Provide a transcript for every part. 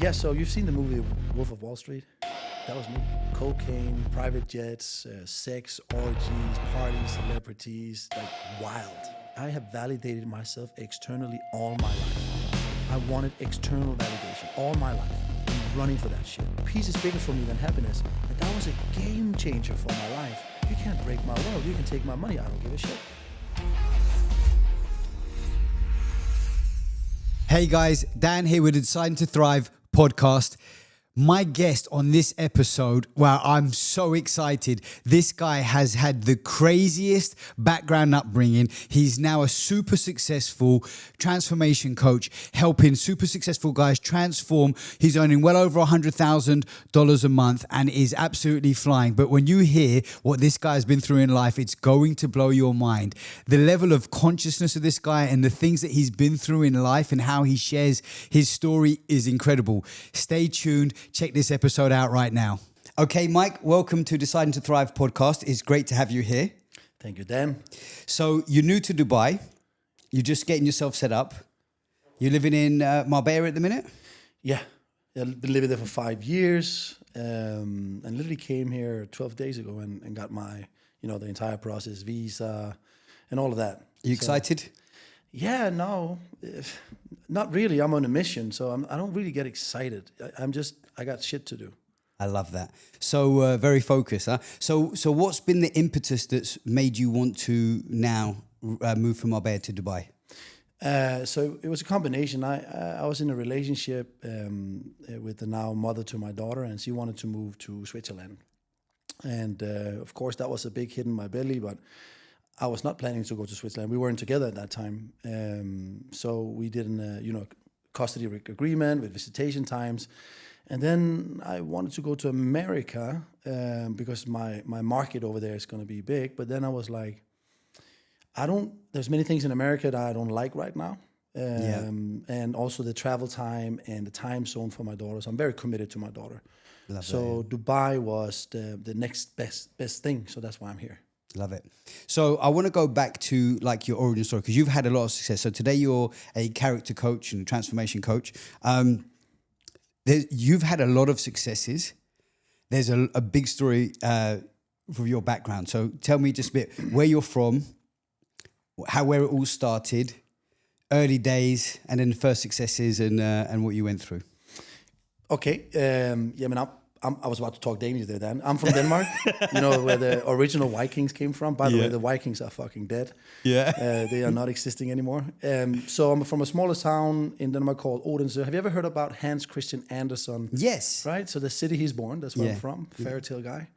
Yeah, so you've seen the movie Wolf of Wall Street? That was me. Cocaine, private jets, sex, orgies, parties, celebrities, like wild. I have validated myself externally all my life. I wanted external validation all my life. I'm running for that shit. Peace is bigger for me than happiness. And that was a game changer for my life. You can't break my world. You can take my money. I don't give a shit. Hey guys, Dan here with the Deciding to Thrive podcast. My guest on this episode, wow, I'm so excited. This guy has had the craziest background upbringing. He's now a super successful transformation coach, helping super successful guys transform. He's earning well over $100,000 a month and is absolutely flying. But when you hear what this guy's been through in life, it's going to blow your mind. The level of consciousness of this guy and the things that he's been through in life and how he shares his story is incredible. Stay tuned. Check this episode out right now. Okay, Mike, welcome to Deciding to Thrive podcast. It's great to have you here. Thank you, Dan. So you're new to Dubai. You're just getting yourself set up. You're living in Marbella at the minute? Yeah, I've been living there for 5 years and literally came here 12 days ago and got my, the entire process, visa and all of that. You excited? Yeah, no, not really. I'm on a mission, so I don't really get excited. I got shit to do. I love that. So very focused, huh? So what's been the impetus that's made you want to now move from Marbella to Dubai? So it was a combination. I was in a relationship with the now mother to my daughter, and she wanted to move to Switzerland. And of course, that was a big hit in my belly, but I was not planning to go to Switzerland. We weren't together at that time. So we did an custody agreement with visitation times. And then I wanted to go to America because my market over there is going to be big. But then I was like, there's many things in America that I don't like right now. And also the travel time and the time zone for my daughter. So I'm very committed to my daughter. So Dubai was the next best thing. So that's why I'm here. Love it. So I want to go back to like your origin story because you've had a lot of success. So today you're a character coach and transformation coach. You've had a lot of successes. There's a big story for your background. So tell me just a bit where you're from, where it all started, early days, and then the first successes and what you went through. Okay. I was about to talk Danish there, Dan. I'm from Denmark, where the original Vikings came from. By the way, the Vikings are fucking dead. Yeah. They are not existing anymore. So I'm from a smaller town in Denmark called Odense. Have you ever heard about Hans Christian Andersen? Yes. Right? So the city he's born, that's where I'm from, fairy tale guy.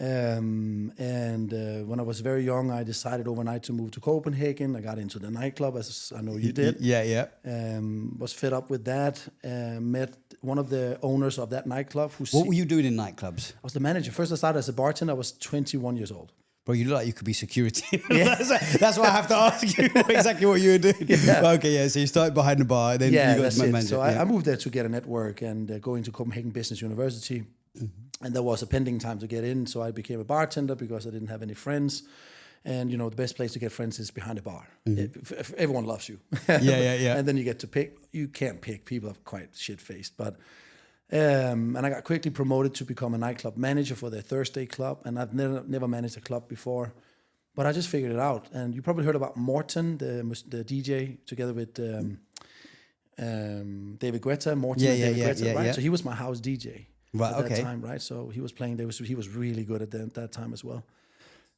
And when I was very young, I decided overnight to move to Copenhagen. I got into the nightclub, as I know you did. Yeah. Was fed up with that. Met one of the owners of that nightclub. What were you doing in nightclubs? I was the manager. First I started as a bartender. I was 21 years old. Bro, you look like you could be security. That's why I have to ask you exactly what you were doing. Yeah. Okay, so you started behind the bar, then you got that's my it. manager. So I moved there to get a network and go into Copenhagen Business University. Mm-hmm. And there was a pending time to get in, so I became a bartender because I didn't have any friends. And, the best place to get friends is behind a bar. Mm-hmm. Everyone loves you. Yeah. And then you get to pick. You can't pick. People are quite shit-faced. But and I got quickly promoted to become a nightclub manager for their Thursday club. And I've never managed a club before. But I just figured it out. And you probably heard about Morten, the DJ, together with David Guetta. Morten and David Guetta, right? Yeah. So he was my house DJ. Right, at that time, right? So he was playing. He was really good at that time as well.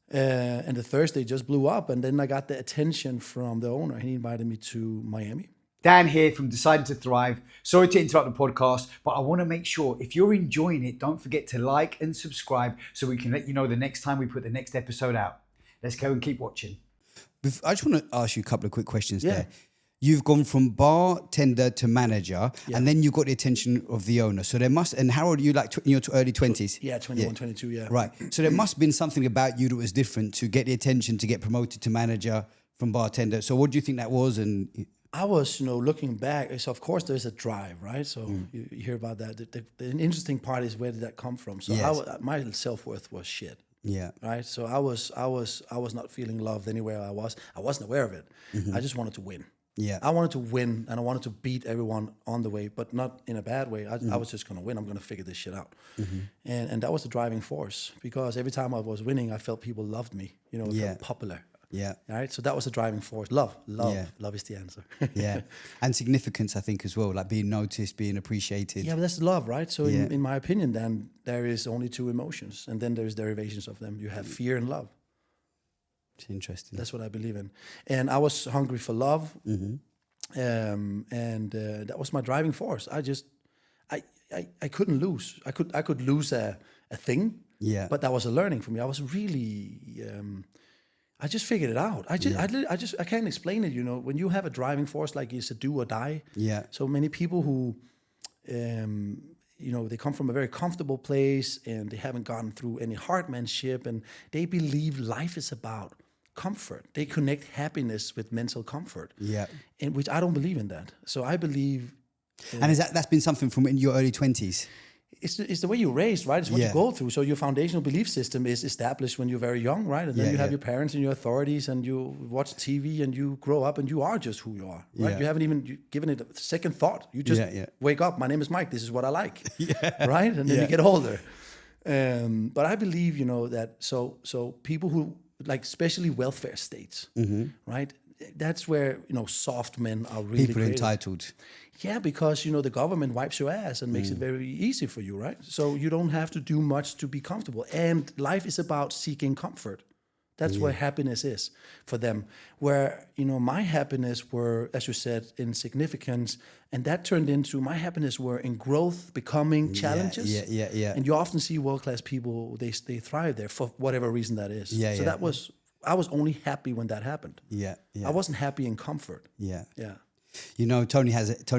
And the Thursday just blew up, and then I got the attention from the owner. He invited me to Miami. Dan here from Deciding to Thrive. Sorry to interrupt the podcast, but I want to make sure if you're enjoying it, don't forget to like and subscribe so we can let you know the next time we put the next episode out. Let's go and keep watching. I just want to ask you a couple of quick questions there. You've gone from bartender to manager, and then you got the attention of the owner. So there must, and how old are you, like in your early 20s? Yeah, 21, 22, yeah. Right. So there must have been something about you that was different to get the attention, to get promoted to manager from bartender. So what do you think that was? And I was, looking back, so of course there's a drive, right? So you hear about that. The interesting part is, where did that come from? So my self-worth was shit. Yeah. Right. So I was not feeling loved anywhere I was. I wasn't aware of it. Mm-hmm. I just wanted to win. Yeah. I wanted to win, and I wanted to beat everyone on the way, but not in a bad way. I was just going to win. I'm going to figure this shit out. And that was the driving force, because every time I was winning, I felt people loved me. You know, I Yeah. felt popular. Yeah. All right. So that was the driving force. Love is the answer. Yeah. And significance, I think, as well, like being noticed, being appreciated. Yeah, but that's love, right? So Yeah. in my opinion, then there is only two emotions, and then there's derivations of them. You have fear and love. It's interesting. That's what I believe in. And I was hungry for love, and that was my driving force. I couldn't lose. I could lose a thing, Yeah. but that was a learning for me. I was really. I just figured it out. I can't explain it. You know, when you have a driving force, like it's a do or die. Yeah. So many people who, you know, they come from a very comfortable place and they haven't gone through any hardmanship, and they believe life is about comfort. They connect happiness with mental comfort. Yeah. And which I don't believe in that. So I believe. And that's been something from in your early 20s? It's the way you're raised, right? It's what Yeah. you go through. So your foundational belief system is established when you're very young, right? And then you have your parents and your authorities, and you watch TV, and you grow up, and you are just who you are, right? Yeah. You haven't even given it a second thought. You just wake up. My name is Mike. This is what I like, right? And then you get older. But I believe, you know, that so people who like, especially welfare states, right? That's where, you know, soft men are really People created. entitled. Yeah, because, you know, the government wipes your ass and makes it very easy for you, right? So you don't have to do much to be comfortable. And life is about seeking comfort. That's where happiness is for them. Where, you know, my happiness were, as you said, in significance. And that turned into, my happiness were in growth, becoming, challenges. Yeah. And you often see world-class people, they thrive there for whatever reason that is. So that was, I was only happy when that happened. Yeah. I wasn't happy in comfort. Yeah. Yeah. You know, Tony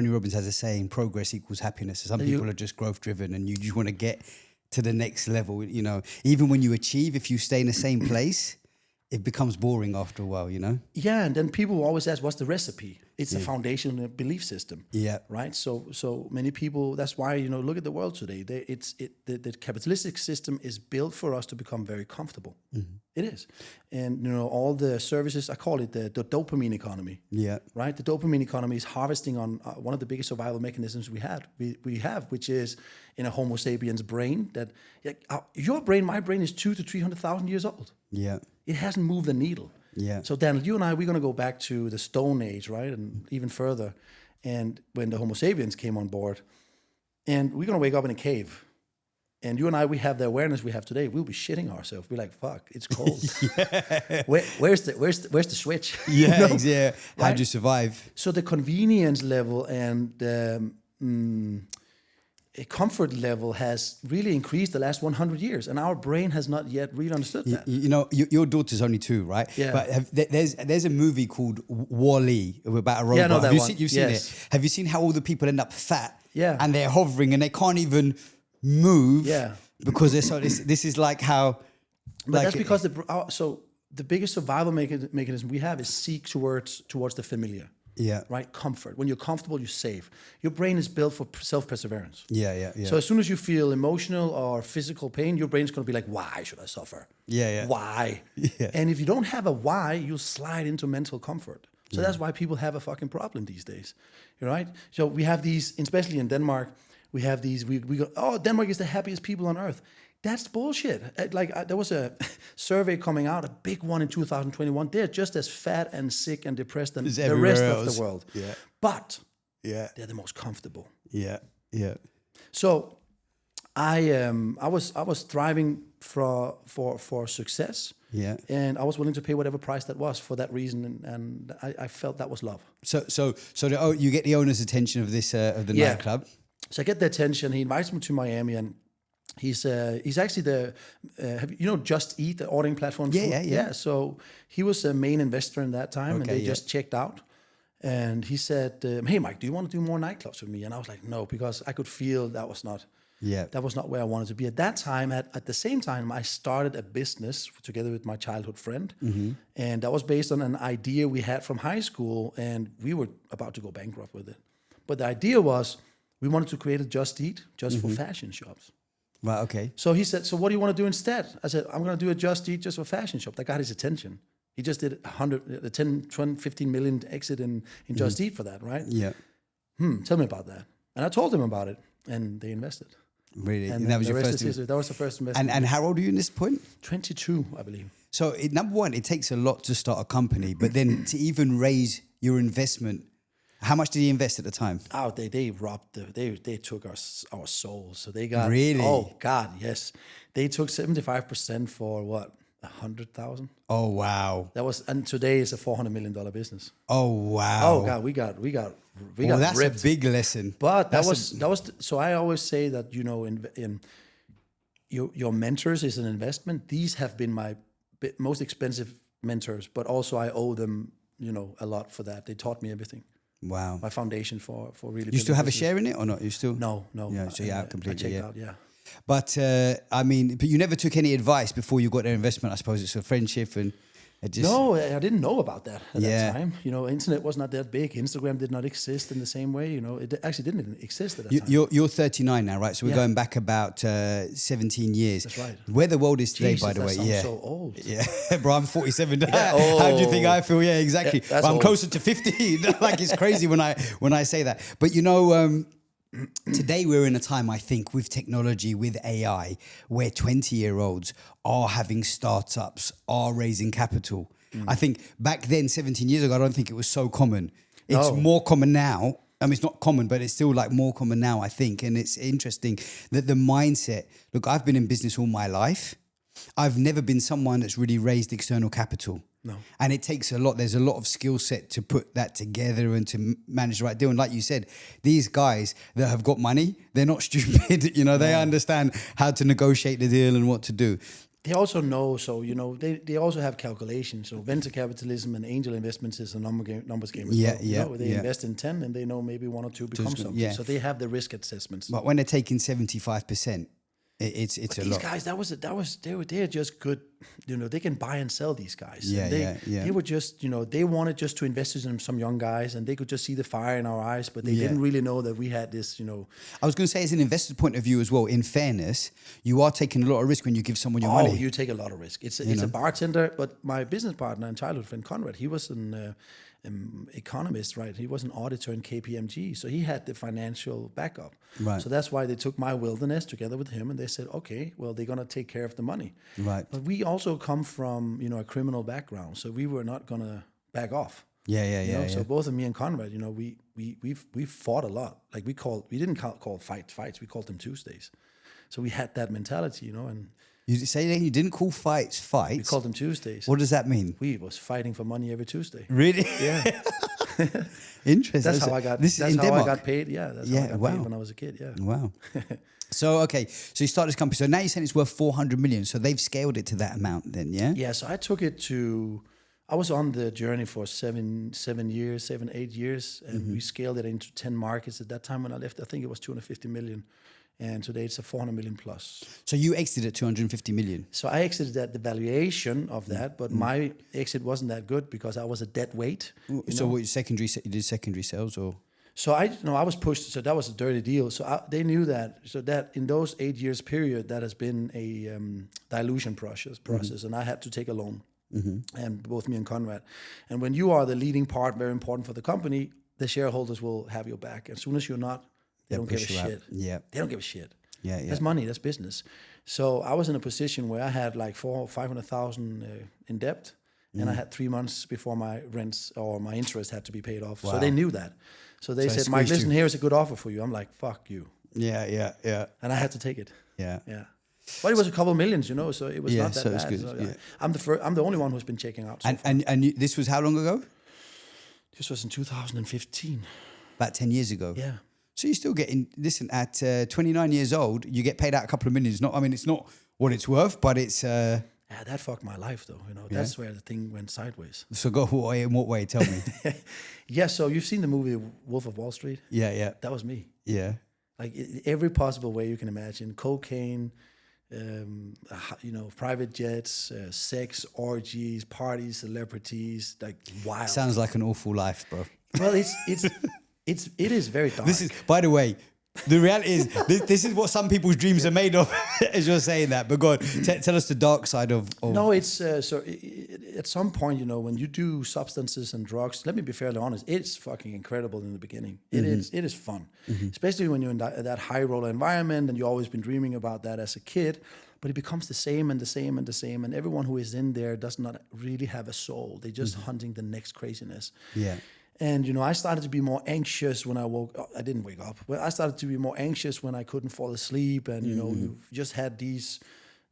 Robbins has a saying: progress equals happiness. So some people are just growth driven, and you just want to get to the next level. You know, even when you achieve, if you stay in the same place, it becomes boring after a while. You know. Yeah, and then people always ask, "What's the recipe?" It's a foundational belief system. Yeah. Right. So many people. That's why, you know, look at the world today. The capitalistic system is built for us to become very comfortable. It is, and, you know, all the services. I call it the dopamine economy. Yeah. Right. The dopamine economy is harvesting on one of the biggest survival mechanisms we have, which is in a Homo sapiens brain. That your brain, my brain, is 200,000 to 300,000 years old. Yeah. It hasn't moved the needle. Yeah. So Daniel, you and I, we're going to go back to the Stone Age, right? And even further. And when the Homo sapiens came on board, and we're going to wake up in a cave. And you and I, we have the awareness we have today. We'll be shitting ourselves. We're like, fuck, it's cold. Where's the switch? Yeah. You know? Yeah. How'd Right? you survive? So the convenience level and a comfort level has really increased the last 100 years, and our brain has not yet really understood that. You know, your daughter's only 2, right? Yeah. But there's a movie called Wall-E about a robot. Yeah, I know that one. You've seen Yes. it. Have you seen how all the people end up fat? Yeah. And they're hovering and they can't even move. Yeah. Because they're so. This is like how. But that's because the biggest survival mechanism we have is seek towards the familiar. Yeah. Right? Comfort. When you're comfortable, you're safe. Your brain is built for self-perseverance. Yeah. So as soon as you feel emotional or physical pain, your brain's going to be like, why should I suffer? Yeah. Why? Yeah. And if you don't have a why, you'll slide into mental comfort. So that's why people have a fucking problem these days. Right? So we have these, especially in Denmark, we have these, we go, oh, Denmark is the happiest people on earth. That's bullshit. There was a survey coming out, a big one in 2021. They're just as fat and sick and depressed than the rest of the world. Yeah. But Yeah. they're the most comfortable. Yeah. So I was striving for success. Yeah. And I was willing to pay whatever price that was for that reason, and I felt that was love. So you get the owner's attention of this of the nightclub. So I get the attention. He invites me to Miami, and he's actually the Just Eat, the ordering platform. Yeah. So he was a main investor in that time, and they just checked out. And he said, "Hey, Mike, do you want to do more nightclubs with me?" And I was like, "No," because I could feel that was not where I wanted to be at that time. At the same time, I started a business together with my childhood friend, and that was based on an idea we had from high school, and we were about to go bankrupt with it. But the idea was we wanted to create a Just Eat just for fashion shops. Right. Okay. So he said, "So what do you want to do instead?" I said, "I'm going to do a Just Eat just for fashion shop." That got his attention. He just did 10, 20, 15 million exit in Just Eat for that, right? Yeah. Tell me about that. And I told them about it, and they invested. Really? And that was the your rest first is history. That was the first investment. And how old are you in this point? 22, I believe. So number one, it takes a lot to start a company, but then to even raise your investment, how much did he invest at the time? Oh, they robbed they took our souls. So they got Really? Oh God, yes. They took 75% for what? 100,000. Oh wow. That was, and today is a $400 million business. Oh wow. Oh God, we got that's ripped. a big lesson. But that was so I always say that, you know, in your mentors is an investment. These have been my most expensive mentors, but also I owe them, you know, a lot for that. They taught me everything. Wow. My foundation for really. You still have a share in it or not? You still? No. Yeah, so you're out completely. I checked out, yeah. But I mean, but you never took any advice before you got their investment. I suppose it's a friendship, and it just No, I didn't know about that at that time. You know, internet was not that big. Instagram did not exist in the same way. You know, it actually didn't exist at that time. You're 39 now, right? So we're going back about 17 years. That's right. Where the world is today, Jesus, by the way. that sounds Yeah. so old. Yeah, bro, I'm 47. Yeah, How do you think I feel? Yeah, exactly. Yeah, that's I'm old. closer to 50. Like it's crazy when I say that. But you know, today we're in a time, I think, with technology, with AI, where 20-year-olds are having startups, are raising capital. I think back then, 17 years ago, I don't think it was so common. It's No. more common now. I mean, it's not common, but it's still like more common now, I think. And it's interesting that the mindset, look, I've been in business all my life. I've never been someone that's really raised external capital. No. And it takes a lot. There's a lot of skill set to put that together and to manage the right deal. And like you said, these guys that have got money, they're not stupid. You know, they understand how to negotiate the deal and what to do. They also know, so, you know, they also have calculations. So venture capitalism and angel investments is a numbers game as well. You know, they invest in 10 and they know maybe 1 or 2 become something. yeah. So they have the risk assessments. But when they're taking 75%, it's a These lot. guys, they're just good. You know, they can buy and sell, these guys. Yeah, And yeah. They were just, you know, they wanted just to invest in some young guys, and they could just see the fire in our eyes, but they didn't really know that we had this, you know. I was going to say, as an investor point of view as well, in fairness, you are taking a lot of risk when you give someone your Oh, money. you take a lot of risk. It's a bartender, but my business partner and childhood friend Conrad, he was an economist, right? He was an auditor in KPMG, so he had the financial backup. Right. So that's why they took my wilderness together with him, and they said, okay, well, they're gonna take care of the money. Right. But we also come from, you know, a criminal background, so we were not gonna back off. Yeah. So both of me and Conrad, you know, we fought a lot. Like we didn't call fights, we called them Tuesdays. So we had that mentality, you know, and You say that you didn't call fights. we called them Tuesdays. What does that mean? We was fighting for money every Tuesday. Really? Yeah. Interesting. That's how I got. This is That's in how Denmark. I got paid. Yeah, that's how I got paid when I was a kid. Yeah. Wow. So okay, so you start this company. So now you're saying it's worth 400 million. So they've scaled it to that amount, then, yeah? Yeah. So I took it to. I was on the journey for 8 years, and we scaled it into 10 markets. At that time when I left, I think it was 250 million, and today it's a 400 million plus. So you exited at 250 million. So I exited at the valuation of that, but my exit wasn't that good because I was a dead weight. So what, you did secondary sales or? So I was pushed. So that was a dirty deal. So they knew that. So that in those 8 years period, that has been a dilution process, and I had to take a loan. And both me and Conrad. And when you are the leading part, very important for the company, the shareholders will have your back. As soon as you're not, they don't give a shit. Yeah. They don't give a shit. Yeah. That's money. That's business. So I was in a position where I had like 500,000 in debt, and I had 3 months before my rents or my interest had to be paid off. So they knew that. So they said, Mike, listen, here's a good offer for you. I'm like, fuck you. Yeah. And I had to take it. Yeah. But it was a couple of millions, you know, so it was not that so it's bad. good, So, yeah. I'm the only one who's been checking out. So far. And this was how long ago? This was in 2015. About 10 years ago. Yeah. So you're still getting, listen, at 29 years old, you get paid out a couple of millions. It's not what it's worth, but it's... Yeah, that fucked my life, though. You know, that's where the thing went sideways. So go in what way? Tell me. Yeah, so you've seen the movie Wolf of Wall Street? Yeah. That was me. Yeah. Like every possible way you can imagine. Cocaine, private jets, sex, orgies, parties, celebrities, like wild. Sounds like an awful life, bro. Well, it is very dark. This is, by the way, the reality is this is what some people's dreams are made of. As you're saying that, but God, tell us the dark side of. No, it's at some point, you know, when you do substances and drugs, let me be fairly honest, it's fucking incredible in the beginning. It is fun, especially when you're in that high roller environment and you've always been dreaming about that as a kid. But it becomes the same and the same and the same, and everyone who is in there does not really have a soul. They're just hunting the next craziness. Yeah. And, you know, I started to be more anxious when I woke up. I didn't wake up, but I started to be more anxious when I couldn't fall asleep. And, you know, you just had these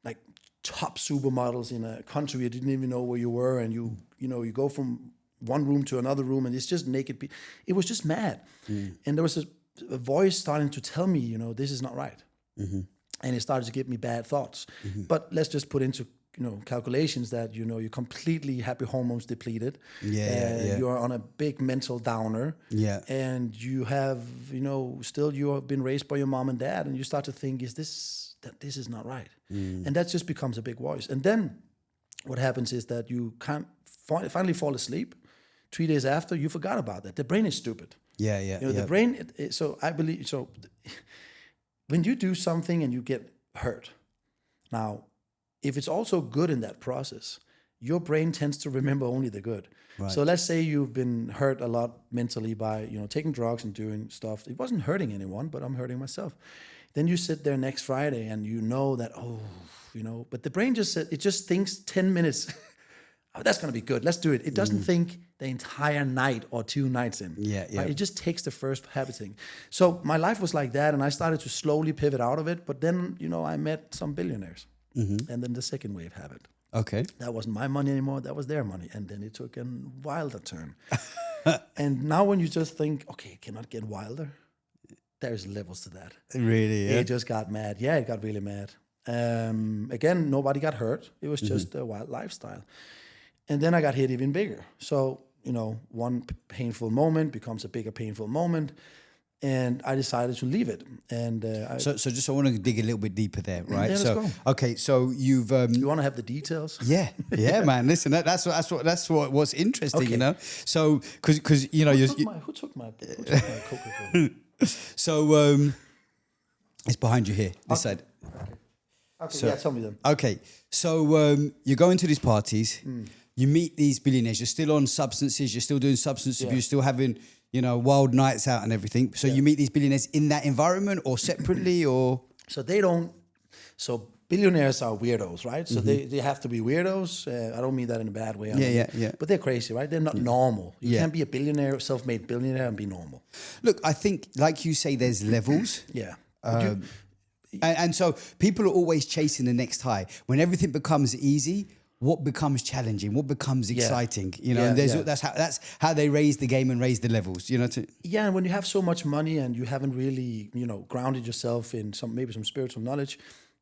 like top supermodels in a country you didn't even know where you were. And you know, you go from one room to another room and it's just naked. It was just mad. And there was a voice starting to tell me, you know, this is not right. And it started to give me bad thoughts. But let's just put into, you know, calculations that, you know, you're completely happy hormones depleted. You're on a big mental downer. And you have, you know, still you have been raised by your mom and dad, and you start to think, this is not right. And that just becomes a big voice. And then what happens is that you can't finally fall asleep. 3 days after, you forgot about that. The brain is stupid. You know, the brain, so I believe, so when you do something and you get hurt, now, if it's also good in that process, your brain tends to remember only the good. So let's say you've been hurt a lot mentally by, you know, taking drugs and doing stuff. It wasn't hurting anyone, but I'm hurting myself. Then you sit there next Friday and you know that, oh, you know, but the brain just thinks 10 minutes, oh, that's going to be good. Let's do it. It doesn't think the entire night or 2 nights in. Right? It just takes the first habiting. So my life was like that, and I started to slowly pivot out of it. But then, you know, I met some billionaires. And then the second wave happened. Okay. That wasn't my money anymore. That was their money. And then it took a wilder turn. And now when you just think, okay, it cannot get wilder, there's levels to that. Really? Yeah. It just got mad. Yeah, it got really mad. Again, nobody got hurt. It was just a wild lifestyle. And then I got hit even bigger. So, you know, one painful moment becomes a bigger painful moment. And I decided to leave it. And so just I want to dig a little bit deeper there, right? Yeah, let's so go. Okay, so you've You want to have the details? yeah, man. Listen, that's what's interesting, you know. So because you know who took my Coca-Cola? So it's behind you here, this side. Okay, So- tell me then. Okay, so you're going to these parties, you meet these billionaires, you're still on substances, you're still doing substance abuse, still having, you know, wild nights out and everything. So you meet these billionaires in that environment or separately or? So billionaires are weirdos, right? So they have to be weirdos. I don't mean that in a bad way. Yeah. But they're crazy, right? They're not normal. You can't be a billionaire, self-made billionaire and be normal. Look, I think, like you say, there's levels. Yeah. And so people are always chasing the next high. When everything becomes easy, what becomes challenging? What becomes exciting? You know, and that's how they raise the game and raise the levels. You know, Yeah, and when you have so much money and you haven't really, you know, grounded yourself in maybe some spiritual knowledge,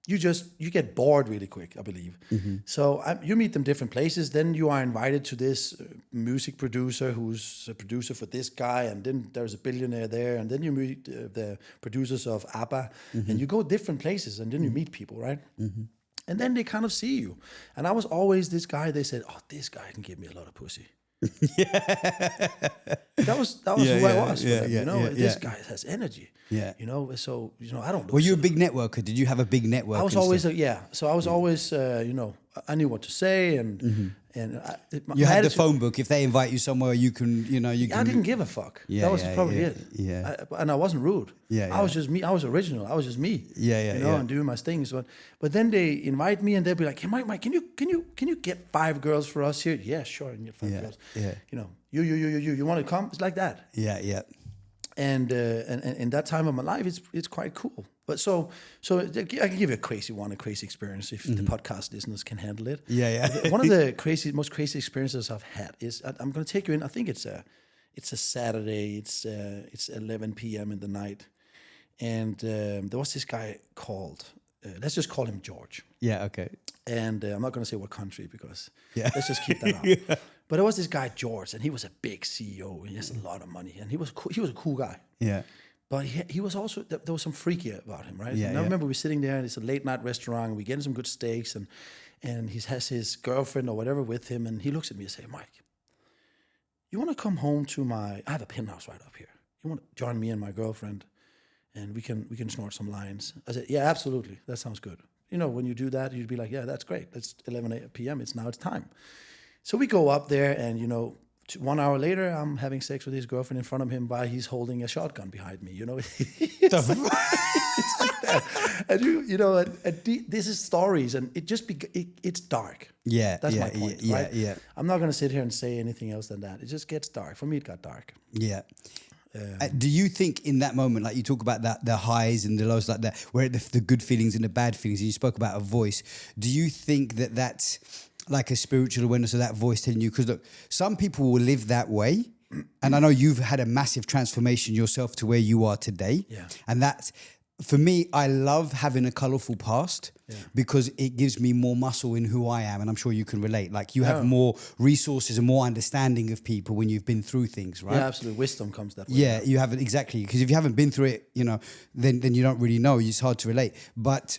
you get bored really quick, I believe. So you meet them different places. Then you are invited to this music producer who's a producer for this guy, and then there's a billionaire there, and then you meet the producers of ABBA, and you go different places, and then you meet people, right? And then they kind of see you. And I was always this guy. They said, "Oh, this guy can give me a lot of pussy." That was who I was. For them, you know, this guy has energy. You know, so you know, I don't. Were you a big networker? Did you have a big network? I was always So I was always, you know, I knew what to say, and you had the phone book. If they invite you somewhere, you can. I didn't give a fuck. That was probably it. And I wasn't rude. I was just me. I was original. I was just me. You know, and doing my things. But then they invite me, and they'll be like, "Hey, Mike, can you get 5 girls for us here?" Yeah, sure, I can get 5 girls. You know, you want to come? It's like that. And in that time of my life, it's quite cool. But so I can give you a crazy experience if the podcast listeners can handle it. One of the most crazy experiences I've had is I'm going to take you in. I think it's a Saturday. It's 11 p.m. in the night, and there was this guy called. Let's just call him George. Okay. And I'm not going to say what country because let's just keep that out. But there was this guy George, and he was a big CEO. And he has a lot of money, and he was a cool guy. But he was also, there was some freaky about him, right? And I remember we were sitting there, and it's a late night restaurant, and we're getting some good steaks, and he has his girlfriend or whatever with him, and he looks at me and says, "Mike, you want to come home to I have a penthouse right up here. You want to join me and my girlfriend, and we can snort some lines?" I said, "Yeah, absolutely. That sounds good." You know, when you do that, you'd be like, "Yeah, that's great. It's 11 p.m. It's time." So we go up there, and 1 hour later, I'm having sex with his girlfriend in front of him while he's holding a shotgun behind me. It's like that. And this is stories, and it just it's dark. Yeah, that's yeah, my point. yeah, right? yeah. I'm not going to sit here and say anything else than that. It just gets dark. For me, it got dark. Yeah. Do you think in that moment, like you talk about that, the highs and the lows like that, where the good feelings and the bad feelings, and you spoke about a voice, do you think that that's like a spiritual awareness of that voice telling you? Because look, some people will live that way. And I know you've had a massive transformation yourself to where you are today. Yeah. And that's, for me, I love having a colorful past because it gives me more muscle in who I am. And I'm sure you can relate. Like you have more resources and more understanding of people when you've been through things, right? Yeah, absolutely. Wisdom comes that way. Yeah, you haven't, exactly. Because if you haven't been through it, then you don't really know. It's hard to relate. But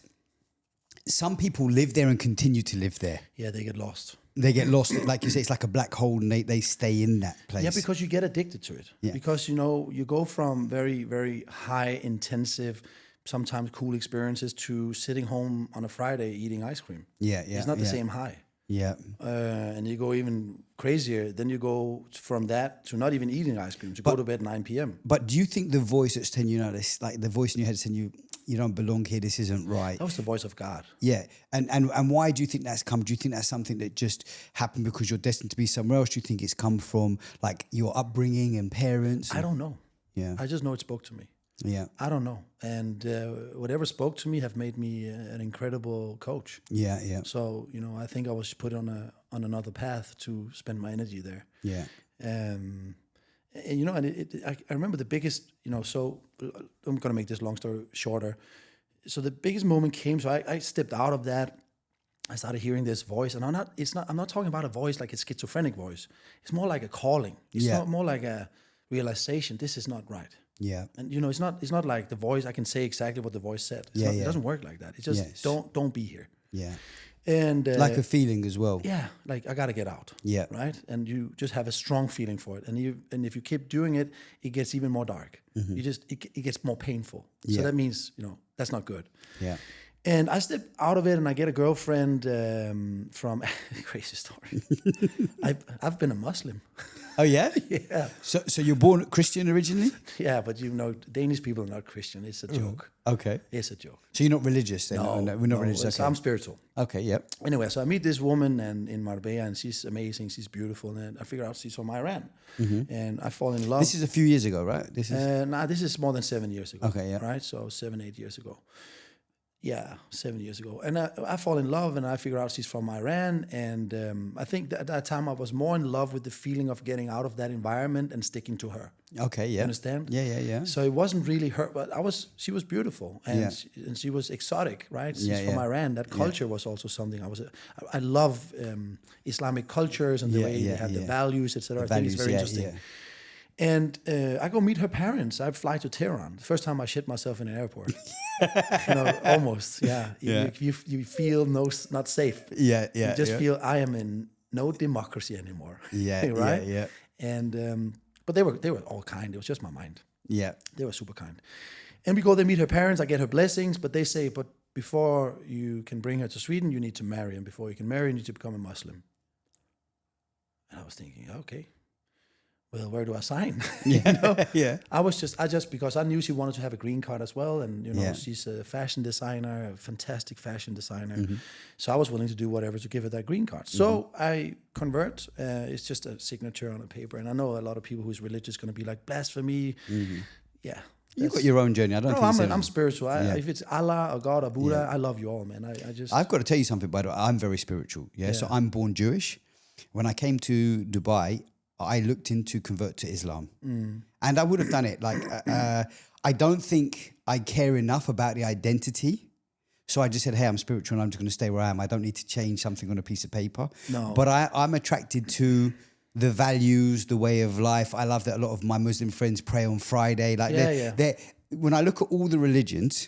some people live there and continue to live there. Yeah, they get lost. They get lost. Like you say, it's like a black hole and they stay in that place. Yeah, because you get addicted to it. Yeah. Because, you go from very, very high, intensive, sometimes cool experiences to sitting home on a Friday eating ice cream. Yeah. It's not the same high. Yeah. And you go even crazier. Then you go from that to not even eating ice cream, to go to bed 9 p.m. But do you think the voice that's telling you, this, like the voice in your head saying you don't belong here, this isn't right? That was the voice of God. Yeah. And why do you think that's come? Do you think that's something that just happened because you're destined to be somewhere else? Do you think it's come from like your upbringing and parents? I don't know. Yeah. I just know it spoke to me. Yeah. I don't know. And whatever spoke to me have made me an incredible coach. Yeah, yeah. So, I think I was put on another path to spend my energy there. Yeah. And I remember the biggest, so I'm going to make this long story shorter. So the biggest moment came, so I stepped out of that. I started hearing this voice, and I'm not talking about a voice like a schizophrenic voice. It's more like a calling. It's not more like a realization. This is not right. Yeah. And it's not like the voice, I can say exactly what the voice said. It doesn't work like that. It's just don't be here. Yeah. And like a feeling as well. Yeah, like I gotta get out. Yeah. Right? And you just have a strong feeling for it. And if you keep doing it, it gets even more dark. It gets more painful. So that means, that's not good. Yeah. And I step out of it, and I get a girlfriend from crazy story. I've been a Muslim. Oh yeah? Yeah. So you're born Christian originally? Yeah, but Danish people are not Christian. It's a joke. Okay. It's a joke. So you're not religious then? No, we're not religious. Okay. I'm spiritual. Okay, yep. Anyway, so I meet this woman in Marbella, and she's amazing. She's beautiful, and I figure out she's from Iran, and I fall in love. This is a few years ago, right? This is more than 7 years ago. Okay, yeah. Right, so 7-8 years ago. Yeah, 7 years ago. And I fall in love, and I figure out she's from Iran. And I think at that time I was more in love with the feeling of getting out of that environment and sticking to her. Okay, yeah. You understand? Yeah. So it wasn't really her, but she was beautiful, and she was exotic, right? She's from Iran. That culture was also something I love Islamic cultures and the way they have the values, etc. I think it's very interesting. Yeah. And I go meet her parents. I fly to Tehran. The first time I shit myself in an airport. Almost. Yeah. You feel not safe. Yeah. You just feel I am in no democracy anymore. Yeah. Right. Yeah. And but they were all kind. It was just my mind. Yeah. They were super kind. And we go there, meet her parents. I get her blessings, but they say, but before you can bring her to Sweden, you need to marry, and before you can marry, you need to become a Muslim. And I was thinking, okay. Well, where do I sign? Yeah. I just because I knew she wanted to have a green card as well, and she's a fashion designer, a fantastic fashion designer. So I was willing to do whatever to give her that green card. So I convert. It's just a signature on a paper, and I know a lot of people who's religious going to be like blasphemy. Yeah. You've got your own journey. I don't think I'm spiritual. If it's Allah or God or Buddha, I love you all, man. I've got to tell you something, by the way. I'm very spiritual. Yeah. So I'm born Jewish. When I came to Dubai, I looked into convert to Islam, and I would have done it. Like, I don't think I care enough about the identity. So I just said, hey, I'm spiritual and I'm just going to stay where I am. I don't need to change something on a piece of paper. No. But I'm attracted to the values, the way of life. I love that a lot of my Muslim friends pray on Friday. Like, when I look at all the religions,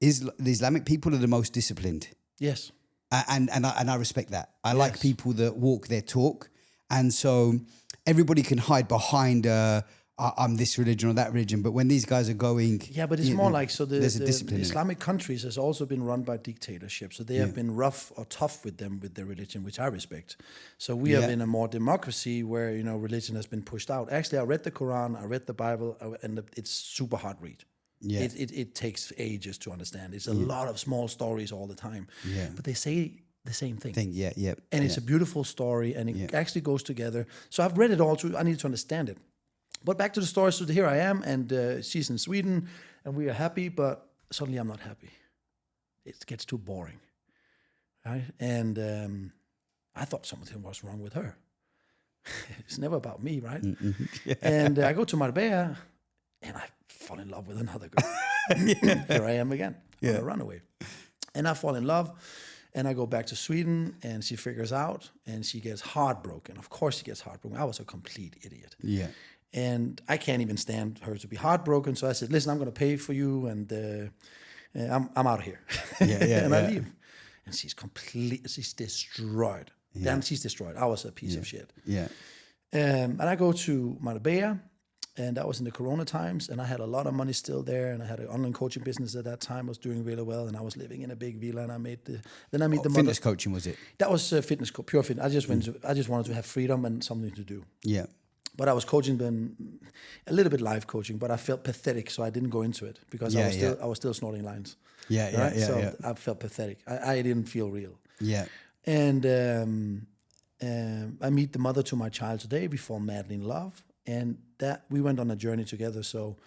the Islamic people are the most disciplined. Yes. And I respect that. I like people that walk their talk. And so everybody can hide behind a I'm this religion or that religion. But when these guys are going, Yeah, but it's more like, so there's a the discipline in it. Islamic countries has also been run by dictatorship. So they have been rough or tough with them, with their religion, which I respect. So we have been a more democracy where, religion has been pushed out. Actually, I read the Quran, I read the Bible, and it's super hard read. Yeah. It takes ages to understand. It's a lot of small stories all the time. Yeah. But they say the same thing. And it's a beautiful story, and it actually goes together. So I've read it all too. I need to understand it. But back to the story. So here I am, and she's in Sweden, and we are happy. But suddenly I'm not happy. It gets too boring, right? And I thought something was wrong with her. It's never about me, right? And I go to Marbella, and I fall in love with another girl. Here I am again, on a runaway. And I fall in love. And I go back to Sweden, and she figures out, and she gets heartbroken. Of course she gets heartbroken. I was a complete idiot. Yeah. And I can't even stand her to be heartbroken. So I said, listen, I'm going to pay for you, and I'm out of here. And I leave. And she's destroyed. Then she's destroyed. I was a piece of shit. Yeah. And I go to Marbella, and that was in the Corona times, and I had a lot of money still there, and I had an online coaching business at that time. I was doing really well, and I was living in a big villa, and I meet the mother. Fitness coaching, was it? That was pure fitness. I just wanted to have freedom and something to do. Yeah. But I was coaching them a little bit live coaching, but I felt pathetic, so I didn't go into it because I was still snorting lines. So I felt pathetic. I didn't feel real. Yeah. And I meet the mother to my child today. We fall madly in love, and that we went on a journey together. So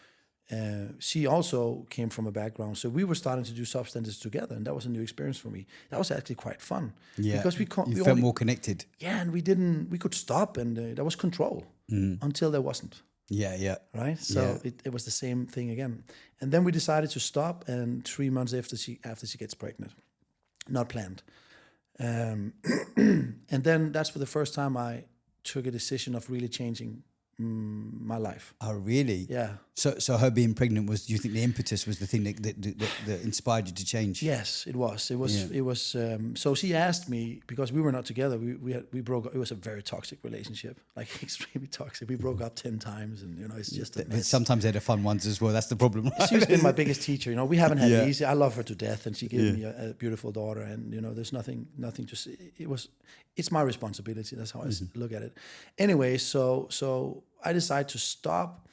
she also came from a background, so we were starting to do substances together, and that was a new experience for me. That was actually quite fun. Yeah, because we felt more connected. Yeah, and we could stop, and there was control until there wasn't. Yeah. Right. So it was the same thing again, and then we decided to stop. And 3 months after she gets pregnant, not planned, and then that's for the first time I took a decision of really changing my life. Oh, really? Yeah. So her being pregnant was, do you think the impetus was the thing that inspired you to change? Yes, it was. It was. So she asked me, because we were not together. We broke up. It was a very toxic relationship, like extremely toxic. We broke up 10 times, and it's just a mess. But sometimes they're the fun ones as well. That's the problem. Right? She's been my biggest teacher. We haven't had it easy. I love her to death, and she gave me a beautiful daughter. And there's nothing to say. It's my responsibility. That's how I look at it. Anyway, so I decide to stop,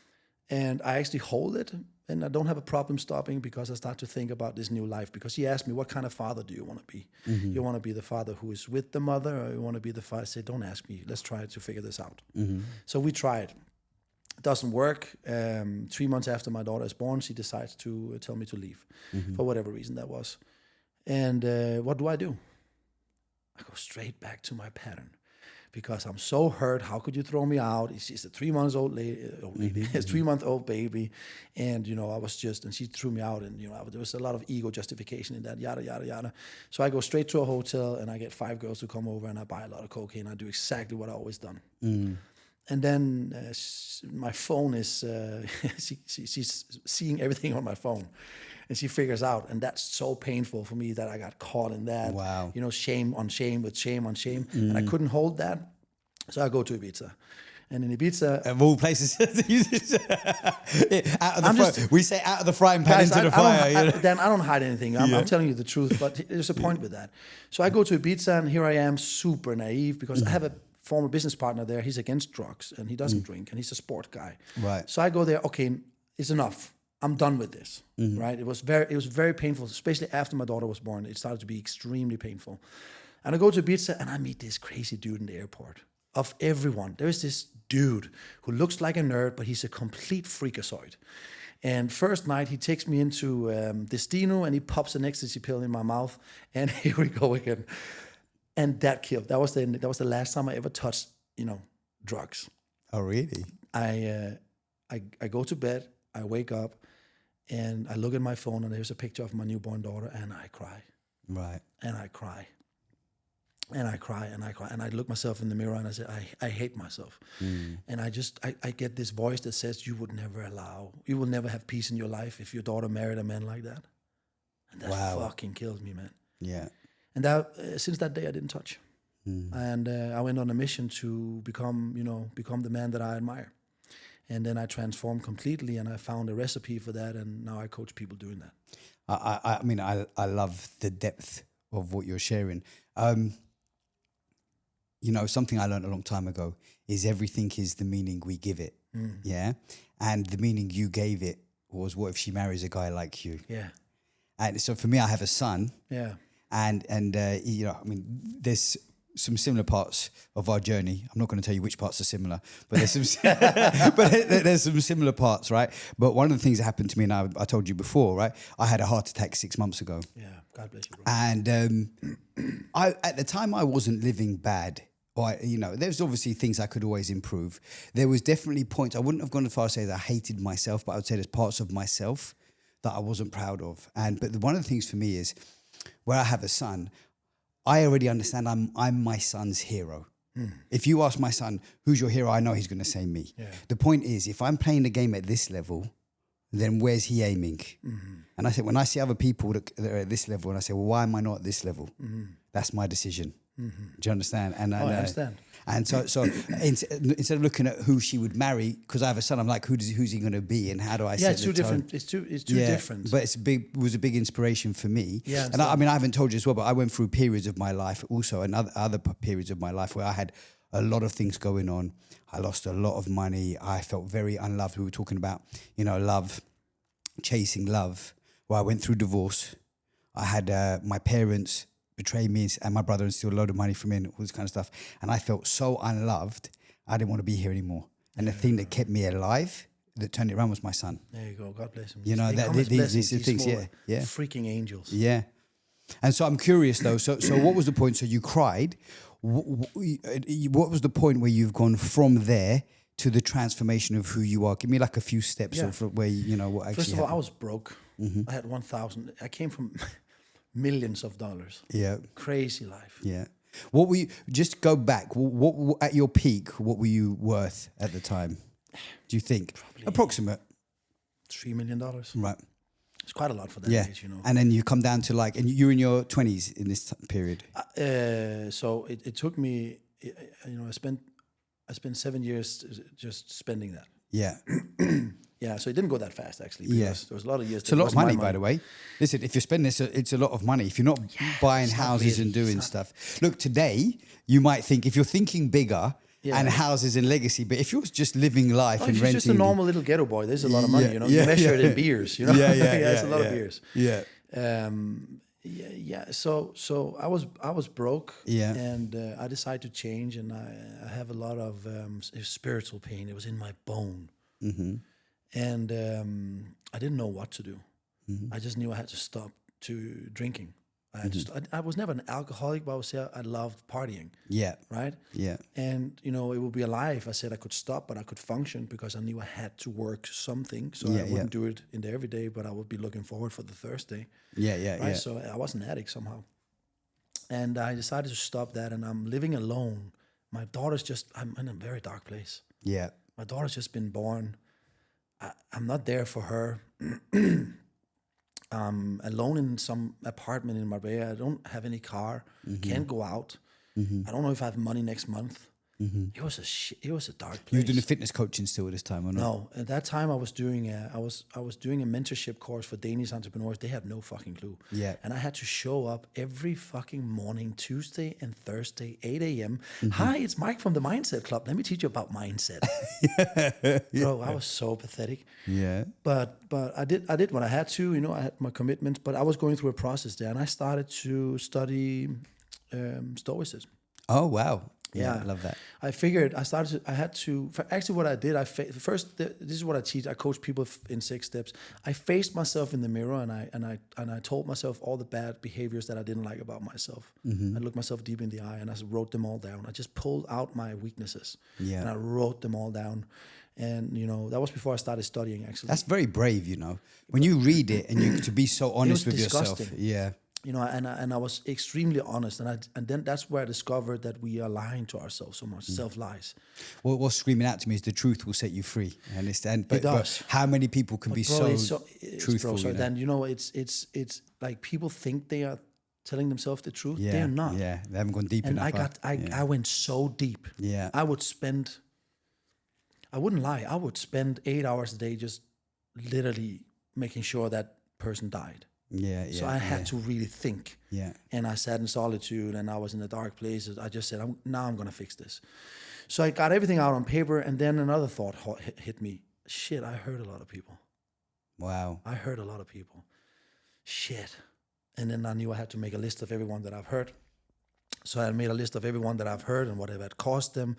and I actually hold it, and I don't have a problem stopping because I start to think about this new life. Because she asked me, what kind of father do you want to be? You want to be the father who is with the mother, or you want to be the father? I said, don't ask me. Let's try to figure this out. So we tried. It doesn't work. 3 months after my daughter is born, she decides to tell me to leave for whatever reason that was. And what do? I go straight back to my pattern. Because I'm so hurt. How could you throw me out? She's a 3 months old lady, a 3-month-old baby, and I was just, and she threw me out, and there was a lot of ego justification in that, yada yada yada. So I go straight to a hotel, and I get 5 girls to come over, and I buy a lot of cocaine. I do exactly what I always done. And then my phone is, she's seeing everything on my phone. And she figures out, and that's so painful for me that I got caught in that. Wow. Shame on shame with shame on shame. And I couldn't hold that. So I go to Ibiza. And in Ibiza... Of all places. We say out of the frying pan into the fire. Then I don't hide anything. I'm telling you the truth, but there's a point with that. So I go to Ibiza, and here I am, super naive, because I have a former business partner there. He's against drugs, and he doesn't drink, and he's a sport guy. Right. So I go there, okay, it's enough. I'm done with this, right? It was very painful, especially after my daughter was born. It started to be extremely painful. And I go to Ibiza, and I meet this crazy dude in the airport. Of everyone, there is this dude who looks like a nerd, but he's a complete freakazoid. And first night, he takes me into Destino, and he pops an ecstasy pill in my mouth, and here we go again. And that killed. That was the last time I ever touched, drugs. Oh, really? I go to bed, I wake up, and I look at my phone, and there's a picture of my newborn daughter, and I cry. Right. And I cry. And I cry, and I cry. And I look myself in the mirror, and I say, I hate myself. And I get this voice that says, you will never have peace in your life if your daughter married a man like that. And that fucking kills me, man. Yeah. And that since that day, I didn't touch. And I went on a mission to become the man that I admire. And then I transformed completely, and I found a recipe for that, and now I coach people doing that. I mean, I love the depth of what you're sharing. You know, something I learned a long time ago is everything is the meaning we give it. Yeah. And the meaning you gave it was, what if she marries a guy like you? Yeah. And so for me, I have a son. Yeah. And you know, I mean, there's some similar parts of our journey. I'm not going to tell you which parts are similar, but there's some there's some similar parts, right? But one of the things that happened to me, and I told you before, right? I had a heart attack 6 months ago. Yeah. God bless you, bro. And I at the time I wasn't living bad. Or, you know, there's obviously things I could always improve. There was definitely points, I wouldn't have gone as far as say that I hated myself, but I would say there's parts of myself that I wasn't proud of. But one of the things for me is, where I have a son, I already understand I'm my son's hero. If you ask my son, who's your hero? I know he's going to say me. Yeah. The point is, if I'm playing the game at this level, then where's he aiming? And I said, when I see other people that are at this level, and I say, well, why am I not at this level? That's my decision. Do you understand? And I understand. And so instead of looking at who she would marry, because I have a son, I'm like, who's he going to be, and how do I? Yeah, set it's the too tone? different. It's too different. But was a big inspiration for me. Yeah, and I mean, I haven't told you as well, but I went through periods of my life also, and other periods of my life where I had a lot of things going on. I lost a lot of money. I felt very unloved. We were talking about, you know, love, chasing love. Well, I went through divorce. I had my parents betray me and my brother and steal a load of money from me and all this kind of stuff. And I felt so unloved, I didn't want to be here anymore. And the thing that kept me alive, that turned it around, was my son. There you go. God bless him. You know, They come as these blessings, are things, small yeah. freaking angels. Yeah. And so I'm curious though, so what was the point? So you cried. What was the point where you've gone from there to the transformation of who you are? Give me like a few steps of where, you know, what actually First of all, happened. I was broke. I had 1,000. I came from millions of dollars. Yeah. Crazy life. Yeah. What were you, just go back, what at your peak, what were you worth at the time? Do you think? Probably approximate. $3 million. Right. It's quite a lot for that Yeah. age, you know. And then you come down to like, and you're in your 20s in this period. So it took me, you know, I spent 7 years just spending that. Yeah. Yeah, so it didn't go that fast actually. Yeah. Because there was a lot of years. It's a lot of money, by the way. Listen, if you're spending this, it's a lot of money. If you're not buying it's not houses really, and doing it's stuff. Look, today, you might think, if you're thinking bigger and houses and legacy, but if you're just living life and if you're renting. just a normal little ghetto boy, there's a lot of money, you know. You measure it in beers, you know. It's a lot of beers. Yeah. So I was broke. Yeah. And I decided to change, and I have a lot of spiritual pain. It was in my bone. Mm-hmm. And I didn't know what to do. I just knew I had to stop to drinking. I was never an alcoholic, but I would say I loved partying. Yeah. Right? Yeah. And, you know, it would be a lie if I said I could stop, but I could function because I knew I had to work something. So I wouldn't do it in the everyday, but I would be looking forward for the Thursday. Right? So I was an addict somehow. And I decided to stop that, and I'm living alone. My daughter's I'm in a very dark place. Yeah. My daughter's just been born. I'm not there for her. I'm alone in some apartment in Marbella. I don't have any car. Can't go out. I don't know if I have money next month. It was a dark place. You were doing the fitness coaching still at this time, or not? No, at that time I was doing a mentorship course for Danish entrepreneurs. They have no fucking clue. Yeah. And I had to show up every fucking morning, Tuesday and Thursday, 8 a.m. Hi, it's Mike from the Mindset Club. Let me teach you about mindset. Bro, I was so pathetic. Yeah. But I did what I had to. You know, I had my commitments. But I was going through a process there, and I started to study Stoicism. Oh wow. Yeah, I love that. I figured actually what I did, this is what I teach. I coach people in 6 steps. I faced myself in the mirror, and I told myself all the bad behaviors that I didn't like about myself. I looked myself deep in the eye, and I wrote them all down. I just pulled out my weaknesses, and I wrote them all down. And, you know, that was before I started studying, actually. That's very brave, you know. When you read it and you to be so honest with disgusting. yourself. Yeah. You know, and I was extremely honest, and then that's where I discovered that we are lying to ourselves so much, self-lies. Well, what's screaming out to me is the truth will set you free. I understand, but, It does. but how many people can be so truthful? So you know? then, you know, it's like people think they are telling themselves the truth. Yeah, They're not. Yeah, they haven't gone deep And enough. I went so deep. Yeah. I would spend. I wouldn't lie. I would spend 8 hours a day just literally making sure that person died. Yeah, yeah. So I had to really think. Yeah. And I sat in solitude and I was in a dark place. I just said, now I'm going to fix this. So I got everything out on paper, and then another thought hit me. Shit, I hurt a lot of people. Wow. I hurt a lot of people. Shit. And then I knew I had to make a list of everyone that I've hurt. So I made a list of everyone that I've hurt and what it cost them.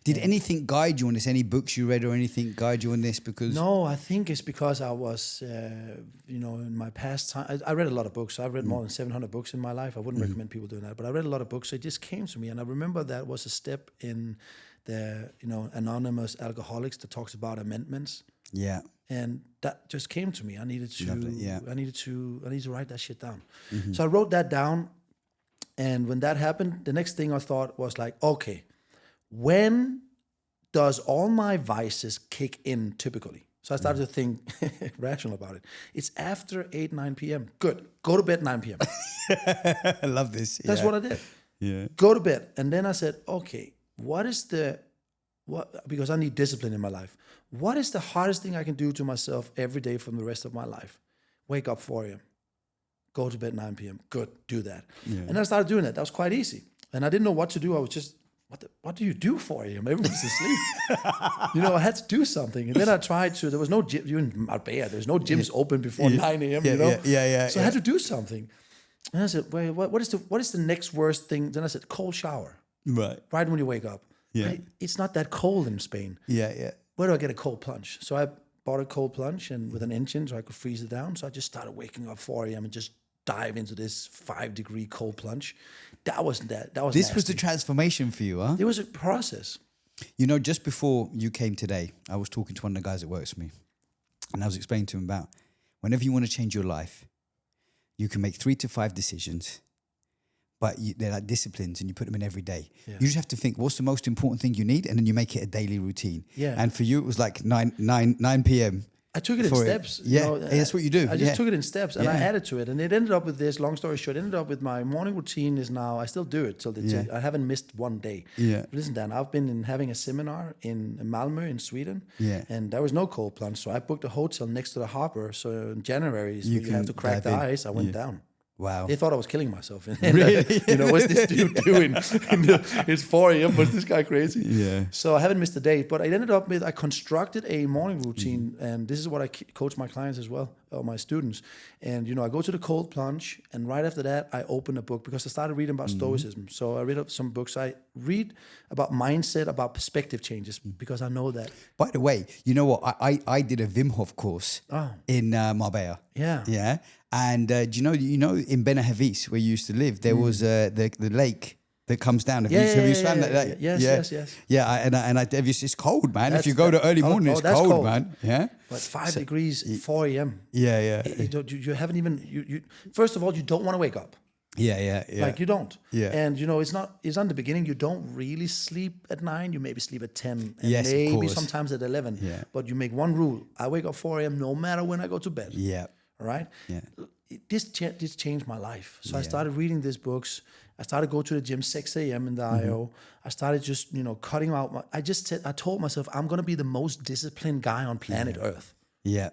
Did anything guide you on this? Any books you read or anything guide you on this? Because no, I think it's because I was, in my past time, I read a lot of books. I've read more than 700 books in my life. I wouldn't recommend people doing that, but I read a lot of books. So it just came to me, and I remember that was a step in the, Anonymous Alcoholics that talks about amendments. Yeah. And that just came to me. I needed to, I needed to write that shit down. Mm-hmm. So I wrote that down. And when that happened, the next thing I thought was like, okay, when does all my vices kick in typically? So I started to think rational about it. It's after 8, 9 p.m. Good. Go to bed 9 p.m. I love this. That's what I did. Yeah. Go to bed. And then I said, okay, because I need discipline in my life. What is the hardest thing I can do to myself every day from the rest of my life? Wake up 4 a.m. Go to bed 9 p.m. Good, do that. Yeah. And I started doing that. That was quite easy. And I didn't know what to do. I was just, what do you do 4 a.m.? Everyone's asleep. I had to do something. And then I tried to, there was no gym, you in Marbella, there's no gyms open before 9 a.m., So I had to do something. And I said, wait, what is the next worst thing? Then I said, cold shower. Right when you wake up. Yeah. But it's not that cold in Spain. Yeah, yeah. Where do I get a cold plunge? So I bought a cold plunge and with an engine so I could freeze it down. So I just started waking up 4 a.m. and just dive into this 5-degree cold plunge. That was this nasty. Was the transformation for you, huh? It was a process. Just before you came today, I was talking to one of the guys that works with me, and I was explaining to him about whenever you want to change your life, you can make 3 to 5 decisions, but they're like disciplines, and you put them in every day. Yeah. You just have to think, what's the most important thing you need, and then you make it a daily routine. Yeah. And for you, it was like 9 p.m. I took it in steps. Yeah, that's what you do. I just took it in steps, and I added to it. And it ended up with this, long story short, ended up with my morning routine is now, I still do it till I haven't missed one day. Yeah. Listen, Dan, I've been having a seminar in Malmö in Sweden, and there was no cold plunge. So I booked a hotel next to the harbor. So in January, you have to crack the ice. I went down. Wow. They thought I was killing myself. Really? What's this dude doing? It's 4 a.m., but this guy crazy? Yeah. So I haven't missed a day, but I ended up with, I constructed a morning routine, and this is what I coach my clients as well, or my students. And, I go to the cold plunge, and right after that, I open a book because I started reading about Stoicism. So I read up some books. I read about mindset, about perspective changes, because I know that. By the way, you know what? I did a Wim Hof course in Marbella. Yeah. Yeah. And do you know in Benahavis, where you used to live, there was the lake that comes down. Have you swam that lake? Yes. Yeah, it's cold, man. If you go to early morning, it's cold, man. Yeah. But 5 degrees, 4 a.m. Yeah. You haven't even, you first of all, you don't want to wake up. Yeah. Like you don't. Yeah. And it's not the beginning. You don't really sleep at 9. You maybe sleep at 10. And yes, maybe sometimes at 11. Yeah. But you make one rule. I wake up 4 a.m. no matter when I go to bed. Yeah. All right? Yeah. This changed my life. So I started reading these books. I started going to the gym 6 a.m. in the IO. I started just, cutting out. I told myself, I'm going to be the most disciplined guy on planet Earth. Yeah.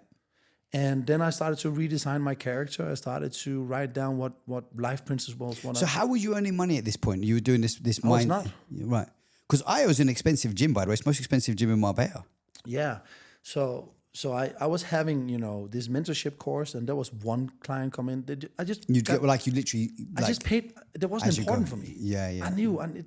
And then I started to redesign my character. I started to write down what life principles. So how were you earning money at this point? You were doing this I was not. Right. Because IO is an expensive gym, by the way. It's the most expensive gym in Marbella. Yeah. So I was having, this mentorship course, and there was one client come in. I just paid. That wasn't important for me. Yeah. I knew, and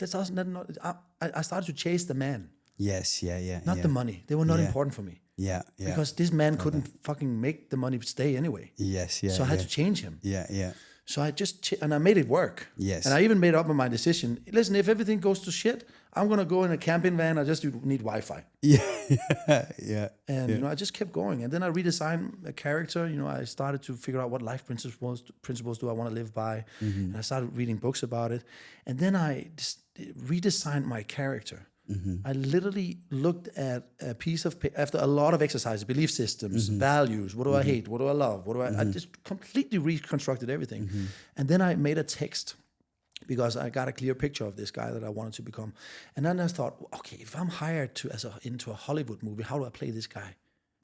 I started to chase the man. Yes, yeah. Not the money. They were not important for me. Yeah. Because this man couldn't fucking make the money stay anyway. Yes, yeah. So I had to change him. Yeah. So I and I made it work. Yes. And I even made up my decision. Listen, if everything goes to shit, I'm gonna go in a camping van. I just need Wi-Fi. Yeah. And I just kept going. And then I redesigned a character. I started to figure out what life principles do I want to live by. Mm-hmm. And I started reading books about it. And then I redesigned my character. Mm-hmm. I literally looked at a piece of after a lot of exercises, belief systems, values. What do I hate? What do I love? I just completely reconstructed everything. Mm-hmm. And then I made a text because I got a clear picture of this guy that I wanted to become. And then I thought, okay, if I'm hired into a Hollywood movie, how do I play this guy?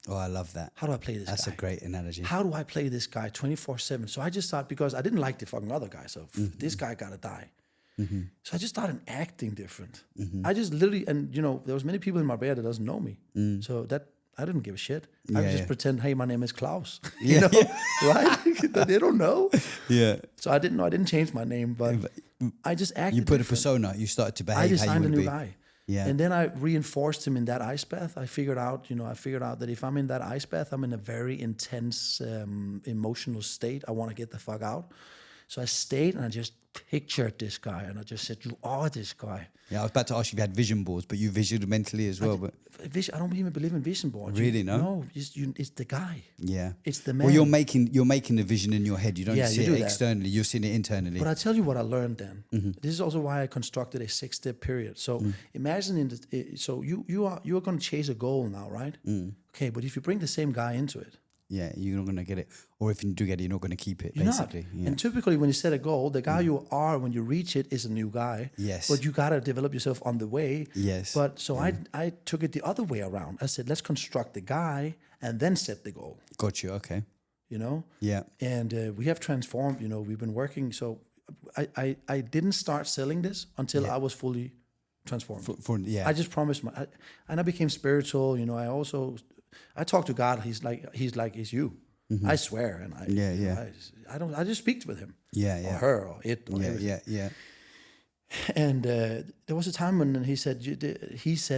Oh, I love that. How do I play this guy? That's a great analogy. How do I play this guy 24/7? So I just thought, because I didn't like the fucking other guy, so this guy gotta die. So I just started acting different. I just literally, and there was many people in Marbella that doesn't know me. So that I didn't give a shit. I would just pretend, hey, my name is Klaus. Right? They don't know. Yeah. So I didn't change my name, but I just acted. You put different. a persona. You started to behave I just how you signed a would new be. guy. Yeah. And then I reinforced him in that ice bath. I figured out that if I'm in that ice bath, I'm in a very intense emotional state. I want to get the fuck out. So I stayed and I just pictured this guy and I just said, you are this guy. Yeah, I was about to ask you if you had vision boards, but you visioned mentally as well. But I don't even believe in vision boards. Really, no? No, it's the guy. yeah, It's the man. well, you're making the vision in your head. You don't see do it that. externally. You're seeing it internally. But I tell you what I learned then. This is also why I constructed a 6-step period. So imagine you're going to chase a goal now, right? Okay, but if you bring the same guy into it, yeah, you're not going to get it. Or if you do get it, you're not going to keep it, you're basically. not. Yeah. And typically when you set a goal, the guy you are when you reach it is a new guy. Yes. But you got to develop yourself on the way. Yes. But so I took it the other way around. I said, let's construct the guy and then set the goal. Got you. Okay. Yeah. And we have transformed, we've been working. So I didn't start selling this until I was fully transformed. Yeah. I just promised and I became spiritual. I talk to God. He's like you. I swear, and I just speak with him. Yeah. Or her, or it, or everything. Yeah. And there was a time when he said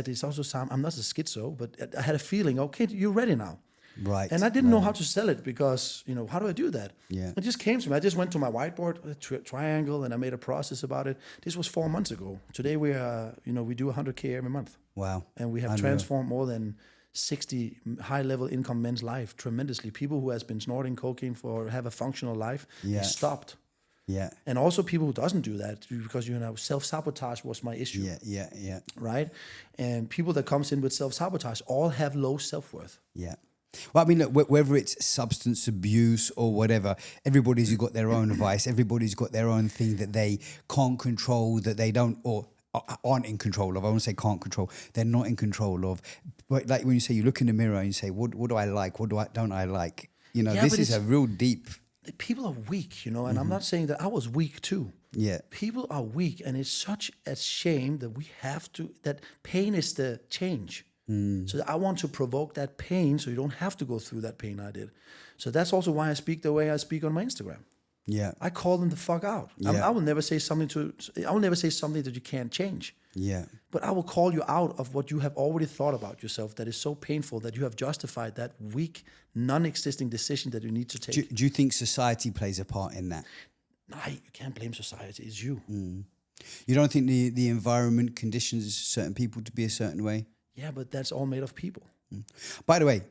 it's also time. I'm not a schizo, but I had a feeling. Okay, you're ready now. Right. And I didn't know how to sell it because how do I do that? Yeah. It just came to me. I just went to my whiteboard, triangle, and I made a process about it. This was 4 months ago. Today we are, we do 100K every month. Wow. And we have transformed more than 60 high-level income men's life tremendously. People who has been snorting cocaine have a functional life, they stopped. Yeah. And also people who doesn't do that because, self-sabotage was my issue. Yeah. Right? And people that comes in with self-sabotage all have low self-worth. Yeah. Well, I mean, look, whether it's substance abuse or whatever, everybody's got their own vice. Everybody's got their own thing that they can't control, that they don't, or aren't in control of. I won't say can't control. They're not in control of. But like when you say you look in the mirror and you say, what do I like? What don't I like? This is a real deep. People are weak, and I'm not saying that I was weak too. Yeah. People are weak, and it's such a shame that that pain is the change. So I want to provoke that pain so you don't have to go through that pain I did. So that's also why I speak the way I speak on my Instagram. Yeah. I call them the fuck out. Yeah. I will never say something that you can't change. Yeah. But I will call you out of what you have already thought about yourself that is so painful that you have justified that weak, non-existing decision that you need to take. Do you think society plays a part in that? No, you can't blame society. It's you. You don't think the environment conditions certain people to be a certain way? Yeah, but that's all made of people. By the way,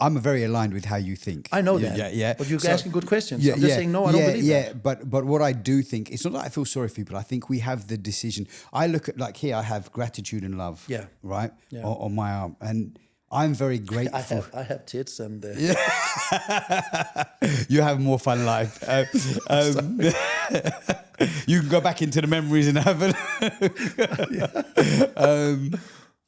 I'm very aligned with how you think. I know that. Yeah. But you're asking good questions. I'm just saying, no, I don't believe that. But what I do think, it's not that I feel sorry for people. I think we have the decision. I look at, like here, I have gratitude and love. Yeah. Right? Yeah. On my arm. And I'm very grateful. I have tits and... You have a more fun life. You can go back into the memories and have it.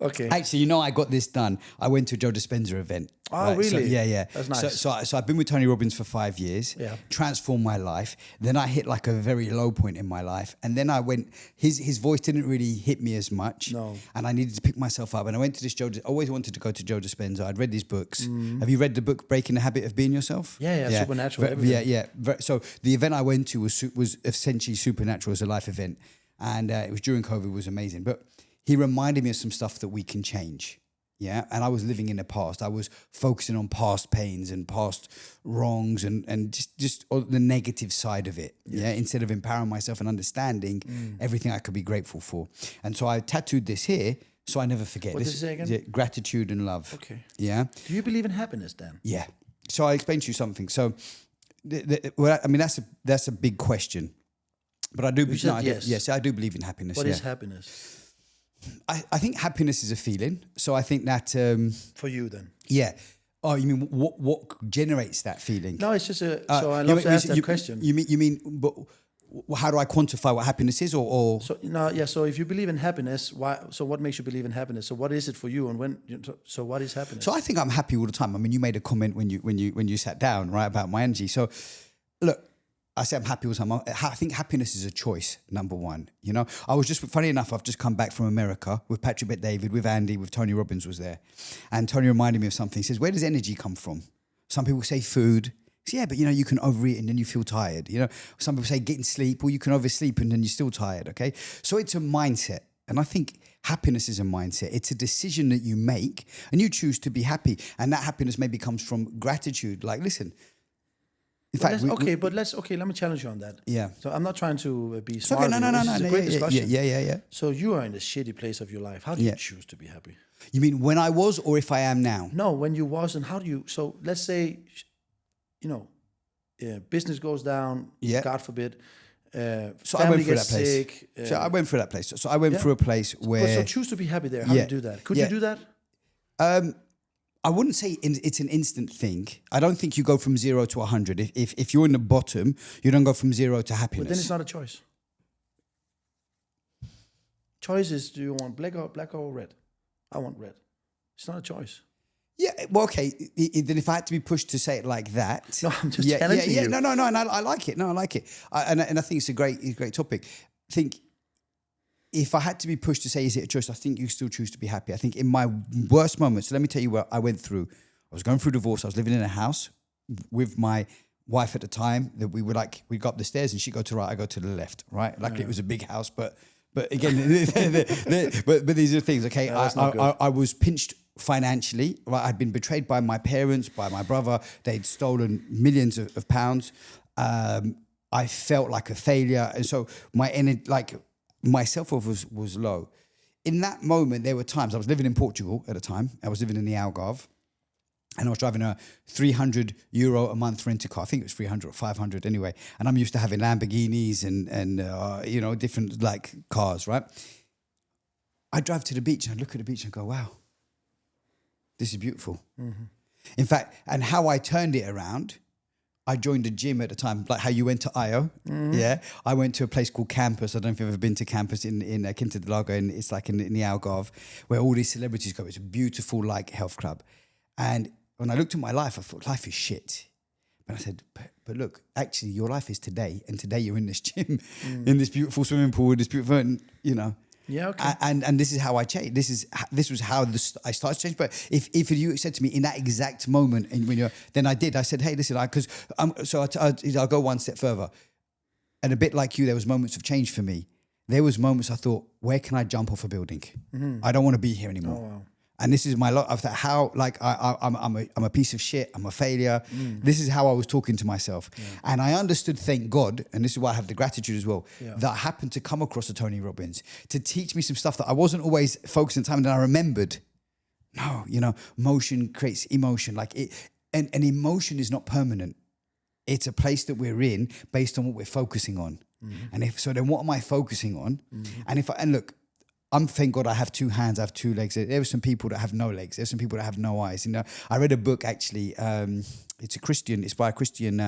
Okay. Actually, I got this done. I went to a Joe Dispenza event. Oh, right? really? So, yeah. That's nice. So I've been with Tony Robbins for 5 years. Yeah. Transformed my life. Then I hit like a very low point in my life. And then I went, his voice didn't really hit me as much. No. And I needed to pick myself up. And I went to this I always wanted to go to Joe Dispenza. I'd read his books. Have you read the book, Breaking the Habit of Being Yourself? Yeah. Supernatural. Everything. Yeah. So the event I went to was essentially supernatural as a life event. And it was during COVID. It was amazing. But he reminded me of some stuff that we can change. Yeah. And I was living in the past. I was focusing on past pains and past wrongs and just the negative side of it. Yes. Yeah. Instead of empowering myself and understanding everything I could be grateful for. And so I tattooed this here so I never forget. What did you say again? Gratitude and love. Okay. Yeah. Do you believe in happiness, Dan? Yeah. So I'll explain to you something. So, that's a big question. But I do believe, yes, I do believe in happiness. What is happiness? I think happiness is a feeling. So I think that for you then. Yeah. Oh, you mean what generates that feeling? No, it's just so I love to ask that question. You mean but how do I quantify what happiness is, or So so if you believe in happiness, why? So what makes you believe in happiness? So what is it for you, and so what is happiness? So I think I'm happy all the time. I mean, you made a comment when you sat down, right, about my energy. So look, I say I'm happy all the time. I think happiness is a choice, number one. You know, I was just, funny enough, I've just come back from America with Patrick Bet-David, with Andy, with Tony Robbins was there. And Tony reminded me of something. He says, where does energy come from? Some people say food. So yeah, but you know, you can overeat and then you feel tired. You know, some people say getting sleep, or you can oversleep and then you're still tired. Okay. So it's a mindset. And I think happiness is a mindset. It's a decision that you make and you choose to be happy. And that happiness maybe comes from gratitude. Like, listen, in fact, let me challenge you on that. Yeah. So I'm not trying to be smart. Okay, no. This is a great discussion. Yeah. So you are in a shitty place of your life. How do you choose to be happy? You mean when I was, or if I am now? No, when you was, and how do you? So let's say, you know, business goes down. Yeah. God forbid. So I went through that place. Sick, so I went through that place. So I went through a place where. So choose to be happy there. How do you do that? Could you do that? I wouldn't say it's an instant thing. I don't think you go from 0 to 100. If you're in the bottom, you don't go from 0 to happiness. But then it's not a choice. Choice is, do you want black or red? I want red. It's not a choice. Yeah, well, okay. Then if I had to be pushed to say it like that, no, I'm just challenging you. No, and I like it. No, I like it. And I think it's a great topic. I think if I had to be pushed to say, is it a choice? I think you still choose to be happy. I think in my worst moments, let me tell you what I went through. I was going through divorce. I was living in a house with my wife at the time. That we go up the stairs and she go to the right, I go to the left. Right. Luckily, it was a big house, but again, but these are things. Okay, I was pinched financially. Right? I'd been betrayed by my parents, by my brother. They'd stolen millions of pounds. I felt like a failure, and so my self-worth was low. In that moment, there were times I was living in Portugal at the time. I was living in the Algarve, and I was driving a €300 a month rental car. I think it was 300 or 500 anyway. And I'm used to having Lamborghinis and different like cars, right? I drive to the beach and I look at the beach and go, wow, this is beautiful. Mm-hmm. In fact, and how I turned it around, I joined a gym at the time, like how you went to IO. Mm-hmm. Yeah. I went to a place called Campus. I don't know if you've ever been to Campus in Quinta del Lago, and it's like in the Algarve, where all these celebrities go. It's a beautiful like health club. And when I looked at my life, I thought life is shit. But I said, but look, actually your life is today. And today you're in this gym, in this beautiful swimming pool, this beautiful, Yeah, okay. And this is how I changed. This was how I started to change. But if you said to me in that exact moment, and then I did. I said, hey, listen, because I'll go one step further. And a bit like you, there was moments of change for me. There was moments I thought, where can I jump off a building? Mm-hmm. I don't want to be here anymore. Oh, wow. And this is my lot of that. How I'm a piece of shit. I'm a failure. This is how I was talking to myself, and I understood. Thank God, and this is why I have the gratitude as well. Yeah. That I happened to come across a Tony Robbins to teach me some stuff that I wasn't always focusing on time. And then I remembered. No, motion creates emotion. Like it, and emotion is not permanent. It's a place that we're in based on what we're focusing on. Mm-hmm. And then what am I focusing on? Mm-hmm. And look. Thank God I have two hands, I have two legs. There are some people that have no legs. There's some people that have no eyes. I read a book actually. It's by a Christian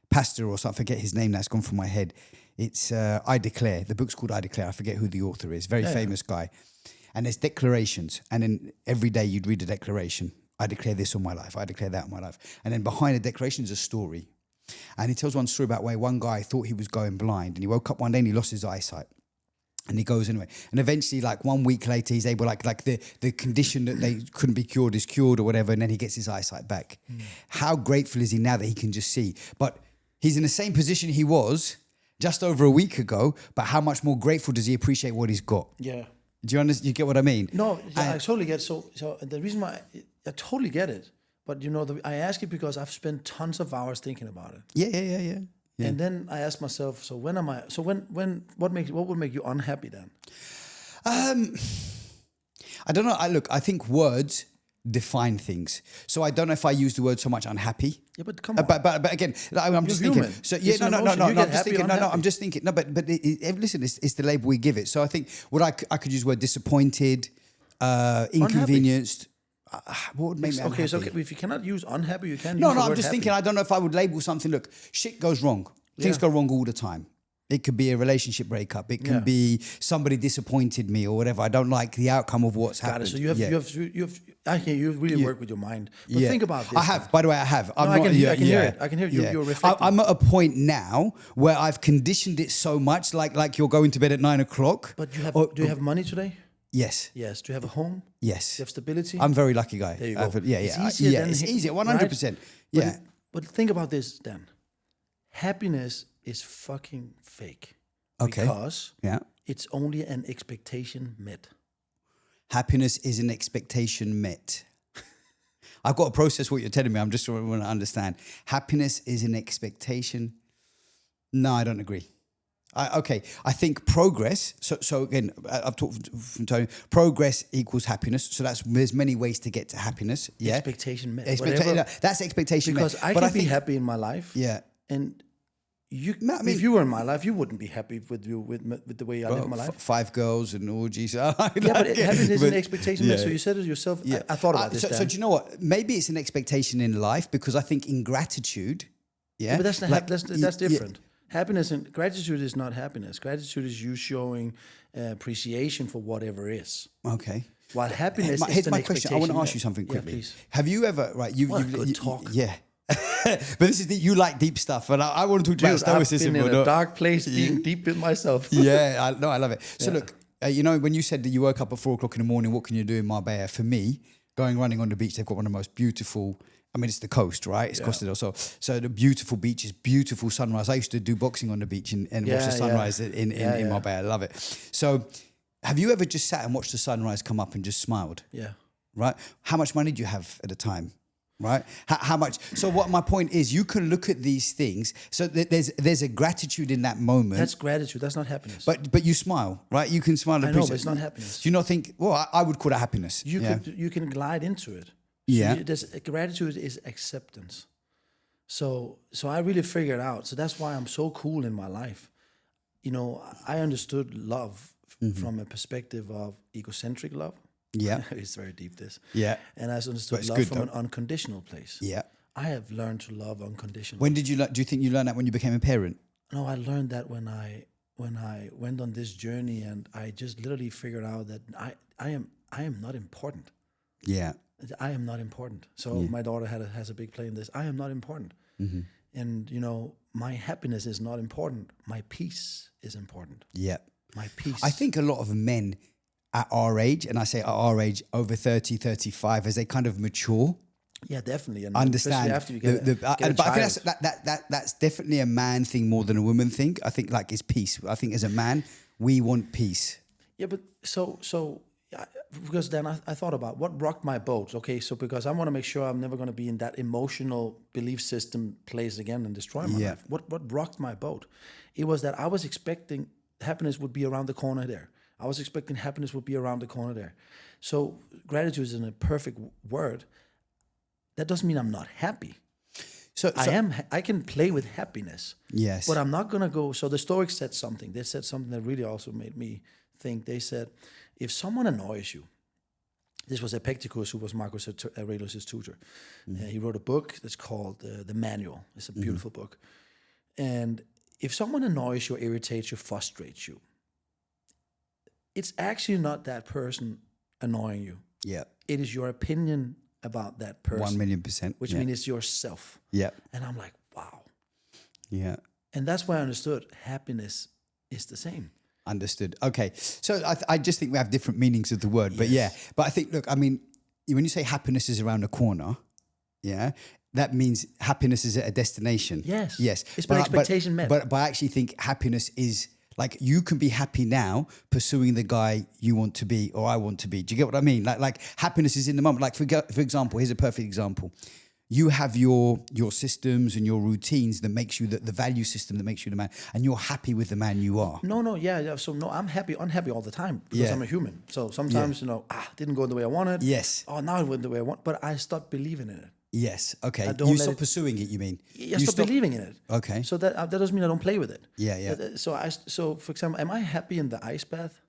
pastor or something. I forget his name. That's gone from my head. It's I Declare. The book's called I Declare. I forget who the author is. Very famous guy. And there's declarations. And then every day you'd read a declaration. I declare this on my life. I declare that on my life. And then behind the declaration is a story. And he tells one story about where one guy thought he was going blind. And he woke up one day and he lost his eyesight. And he goes anyway. And eventually, like 1 week later, he's able, like the condition that they couldn't be cured is cured or whatever. And then he gets his eyesight back. How grateful is he now that he can just see? But he's in the same position he was just over a week ago. But how much more grateful does he appreciate what he's got? Yeah. Do you understand? You get what I mean? No, I totally get it. So the reason why I totally get it. But I ask it because I've spent tons of hours thinking about it. Yeah. Yeah. And then I ask myself, so when am I? So what would make you unhappy then? I don't know. I think words define things. So I don't know if I use the word so much unhappy. Yeah, but come on. But again, I'm just thinking. Human. So yeah, no. I'm just thinking. No, but listen, it's the label we give it. So I think I could use the word disappointed, inconvenienced. What would make me unhappy? So if you cannot use unhappy, you can use No, the word I'm just happy. thinking, I don't know if I would label something. Look, shit goes wrong. Things go wrong all the time. It could be a relationship breakup. It can Yeah. be somebody disappointed me or whatever. I don't like the outcome of what's Got happened. it. So you have. I hear you really work with your mind. But think about this. I have. By the way, I have. I'm I not, can hear it. I can hear you. Yeah. You're reflecting. I'm at a point now where I've conditioned it so much, like you're going to bed at 9 o'clock. But do you have money today? Yes. Yes. Do you have a home? Yes. Do you have stability? I'm a very lucky guy. There you go. It's easier. It's easier. 100%. Yeah. But think about this, Dan. Happiness is fucking fake. Okay. Because Yeah. it's only an expectation met. Happiness is an expectation met. I've got to process what you're telling me. I'm just want to understand. Happiness is an expectation. No, I don't agree. I think progress. So again, I've talked from Tony. Progress equals happiness. So there's many ways to get to happiness. Yeah. Expectation met. That's expectation because met. I can be happy in my life. Yeah. And if you were in my life, you wouldn't be happy with the way I live my life. 5 girls and orgies. But happiness is an expectation. So you said it yourself. Yeah. I thought about this. So do you know what? Maybe it's an expectation in life because I think in gratitude, but that's different. Happiness and gratitude is not happiness. Gratitude is you showing appreciation for whatever is. Okay. While happiness is here's an my question. I want to ask you something quickly. Yeah, please. Have you ever good talk. Yeah. But this is you like deep stuff, and I want to talk about stoicism. I've been in a dark place, being deep in myself. Yeah, I love it. So look, when you said that you woke up at 4 o'clock in the morning, what can you do in Marbella? For me, going running on the beach, they've got one of the most beautiful. I mean, it's the coast, right? It's Costa del Sol. So the beautiful beaches, beautiful sunrise. I used to do boxing on the beach and watch the sunrise in Marbella. I love it. So have you ever just sat and watched the sunrise come up and just smiled? Yeah. Right? How much money do you have at the time? Right? How much? So what my point is, you can look at these things. So there's a gratitude in that moment. That's gratitude. That's not happiness. But you smile, right? You can smile. I know, but it's not happiness. Do you not think? Well, I would call it happiness. You can glide into it. Yeah. Gratitude is acceptance. So I really figured out. So that's why I'm so cool in my life. I understood love from a perspective of egocentric love. Yeah. It's very deep, this. Yeah. And I understood love from an unconditional place. Yeah. I have learned to love unconditionally. When did you do you think you learned that when you became a parent? No, I learned that when I went on this journey, and I just literally figured out that I am not important. Yeah. I am not important. So my daughter has a big play in this. I am not important. Mm-hmm. And, my happiness is not important. My peace is important. Yeah. My peace. I think a lot of men at our age, and I say at our age, over 30, 35, as they kind of mature. Yeah, definitely. And understand. After you get a but I think that's definitely a man thing more than a woman thing. I think it's peace. I think as a man, we want peace. Yeah, but so because then I thought about what rocked my boat. Okay, so because I want to make sure I'm never going to be in that emotional belief system place again and destroy my life. What rocked my boat? It was that I was expecting happiness would be around the corner there. I was expecting happiness would be around the corner there. So gratitude isn't a perfect word. That doesn't mean I'm not happy. So I can play with happiness. Yes. But I'm not going to go. So the Stoics said something. They said something that really also made me think. They said, if someone annoys you, this was Epictetus, who was Marcus Aurelius' tutor. He wrote a book that's called The Manual. It's a beautiful book. And if someone annoys you, irritates you, frustrates you, it's actually not that person annoying you. Yeah. It is your opinion about that person. 1,000,000%. Which means it's yourself. Yeah. And I'm like, wow. Yeah. And that's why I understood happiness is the same. Understood. Okay. So I just think we have different meanings of the word. But but I think, look, I mean, when you say happiness is around the corner, that means happiness is at a destination. Yes. Yes. It's by expectation met. But I actually think happiness is like you can be happy now pursuing the guy you want to be or I want to be. Do you get what I mean? Like happiness is in the moment. Like for example, here's a perfect example. You have your systems and your routines that makes you the value system that makes you the man, and you're happy with the man you are. Yeah. So I'm unhappy all the time because I'm a human. So sometimes didn't go the way I wanted. Yes. Oh, now it went the way I want, but I stopped believing in it. Yes. Okay. You stop pursuing it. You mean? You stop believing in it. Okay. So that doesn't mean I don't play with it. Yeah. So for example, am I happy in the ice bath?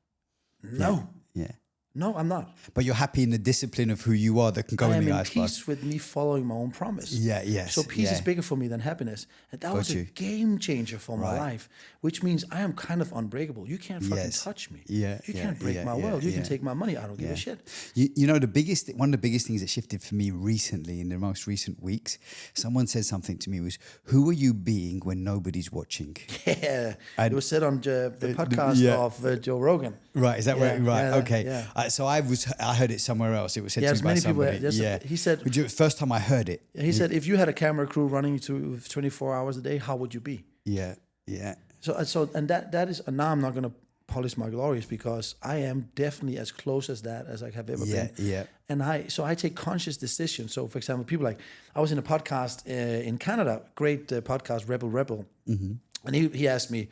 No. Yeah. No, I'm not. But you're happy in the discipline of who you are that can go I in am the in ice bath. peace with me following my own promise. Yeah, yes. So peace is yeah. bigger for me than happiness. And that was a game changer for my life, which means I am kind of unbreakable. You can't fucking touch me. Yeah, you can't break my world. You can take my money. I don't give a shit. You know, one of the biggest things that shifted for me recently, in the most recent weeks, someone said something to me was, who are you being when nobody's watching? Yeah, it was said on the podcast of Joe Rogan. Right, is that right? Right, yeah, okay. yeah. So I heard it somewhere else. It was said to me by many somebody. people. He said, first time I heard it. He said, if you had a camera crew running to 24 hours a day, how would you be? Yeah, yeah. So and that is, and now I'm not going to polish my glories because I am definitely as close as that as I have ever been. Yeah. And I take conscious decisions. So for example, people like, I was in a podcast in Canada, great podcast, Rebel. Mm-hmm. And he asked me,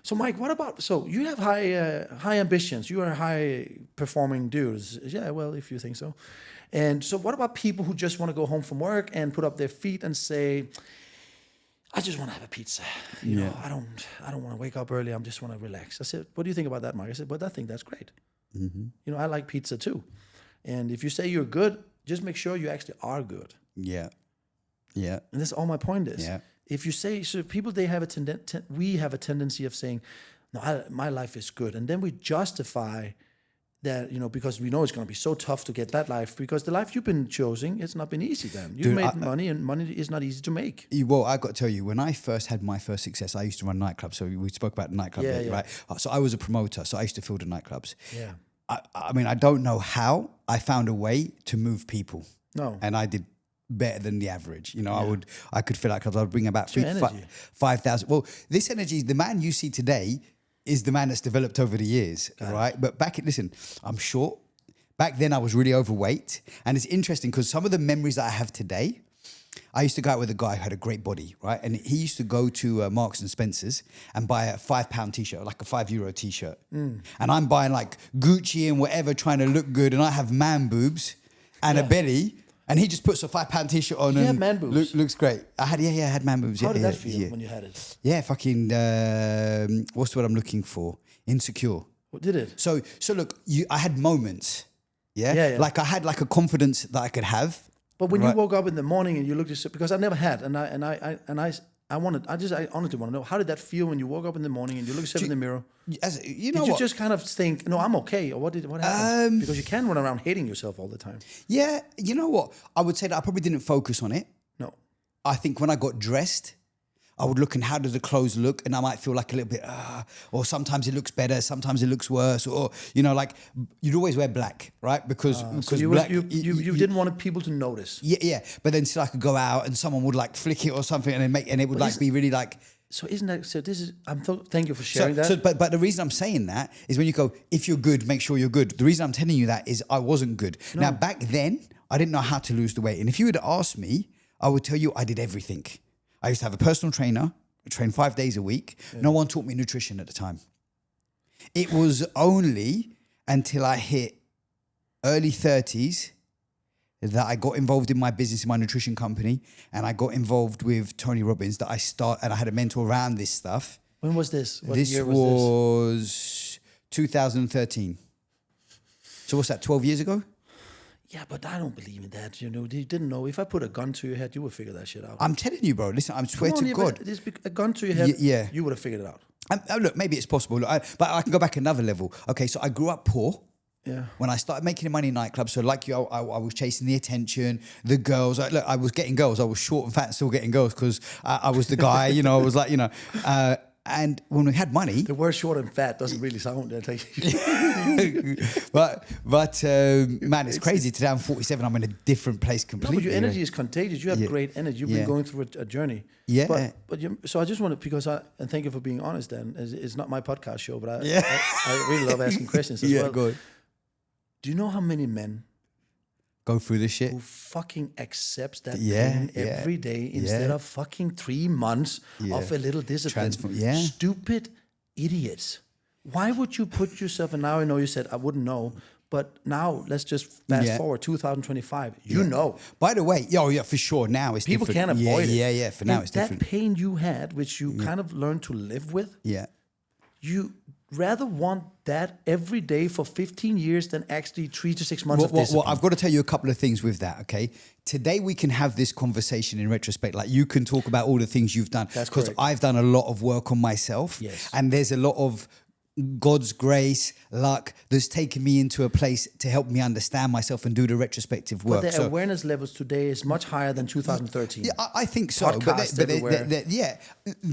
so Mike, what about, so you have high ambitions, you are a high performing dude. Yeah, well, if you think so. And so what about people who just want to go home from work and put up their feet and say, I just want to have a pizza. You know, I don't want to wake up early. I just want to relax. I said, what do you think about that, Mike? I said, well, I think that's great. Mm-hmm. You know, I like pizza too. And if you say you're good, just make sure you actually are good. Yeah. Yeah. And that's all my point is. Yeah. If you say, so people, they have we have a tendency of saying, no, my life is good. And then we justify that, you know, because we know it's going to be so tough to get that life, because the life you've been choosing, it's not been easy then. You've made money, and money is not easy to make. Well, I got to tell you, when I first had my first success, I used to run nightclubs. So we spoke about the nightclub bit, right? So I was a promoter, so I used to fill the nightclubs. Yeah. I mean, I don't know how I found a way to move people. No. And I did better than the average. You know, I could fill out clubs. I would bring about 5,000. Well, this energy, the man you see today is the man that's developed over the years, right? But listen, I'm short. Back then I was really overweight. And it's interesting because some of the memories that I have today, I used to go out with a guy who had a great body, right? And he used to go to Marks and Spencer's and buy a £5 t-shirt, like a €5 t-shirt. And I'm buying like Gucci and whatever, trying to look good. And I have man boobs and a belly. And he just puts a £5 t-shirt on and had man boobs? Looks great. I had man boobs. How did that feel when you had it? Yeah, fucking, what's the word I'm looking for? Insecure. What did it? So look, I had moments. Yeah? Yeah. Like I had like a confidence that I could have. But when you woke up in the morning and you looked at yourself, because I never had, I honestly want to know, how did that feel when you woke up in the morning and you look at yourself in the mirror? Did you just kind of think, no, I'm okay, or what happened? Because you can run around hating yourself all the time. Yeah, you know what? I would say that I probably didn't focus on it. No. I think when I got dressed, I would look and how do the clothes look, and I might feel like a little bit, or sometimes it looks better, sometimes it looks worse, or you know, like you'd always wear black, right? Because black, you didn't want people to notice. Yeah. But then still I could go out and someone would like flick it or something, and it would like be really like. So isn't that so? This is thank you for sharing that. But the reason I'm saying that is when you go, if you're good, make sure you're good. The reason I'm telling you that is I wasn't good. No. Now back then I didn't know how to lose the weight, and if you had asked me, I would tell you I did everything. I used to have a personal trainer. I trained 5 days a week. Yeah. No one taught me nutrition at the time. It was only until I hit early 30s that I got involved in my business, in my nutrition company, and I got involved with Tony Robbins, that and I had a mentor around this stuff. When was this? What year was this? 2013. So what's that, 12 years ago? Yeah, but I don't believe in that. You know, you didn't know. If I put a gun to your head, you would figure that shit out. I'm telling you, bro. Listen, I swear to God. A gun to your head, you would have figured it out. Look, maybe it's possible. Look, but I can go back another level. Okay, so I grew up poor. Yeah. When I started making money in nightclubs, so like you, I was chasing the attention, the girls. Look, I was getting girls. I was short and fat and still getting girls because I was the guy, you know, I was like, you know. And when we had money... The word short and fat doesn't really sound... but man, it's crazy. Today I'm 47. I'm in a different place completely. No, but your energy is contagious. You have great energy. You've been going through a journey. Yeah. So I just want to... and thank you for being honest then. It's not my podcast show, but I really love asking questions as well. Go ahead. Do you know how many men... go through this shit? Who fucking accepts that pain every day instead of fucking 3 months of a little discipline. Stupid idiots. Why would you put yourself, and now I know you said I wouldn't know, but now let's just fast forward 2025. You know. By the way, for sure. Now it's people different. Can't avoid it. Yeah. For now it's different. That pain you had, which you kind of learned to live with. Yeah. You rather want that every day for 15 years than actually 3 to 6 months of discipline. Well, I've got to tell you a couple of things with that, okay? Today we can have this conversation in retrospect. Like, you can talk about all the things you've done. That's because correct. I've done a lot of work on myself. Yes. And there's a lot of God's grace, luck that's taken me into a place to help me understand myself and do the retrospective work. But the awareness levels today is much higher than 2013. Yeah, I think so. Podcasts everywhere. Yeah,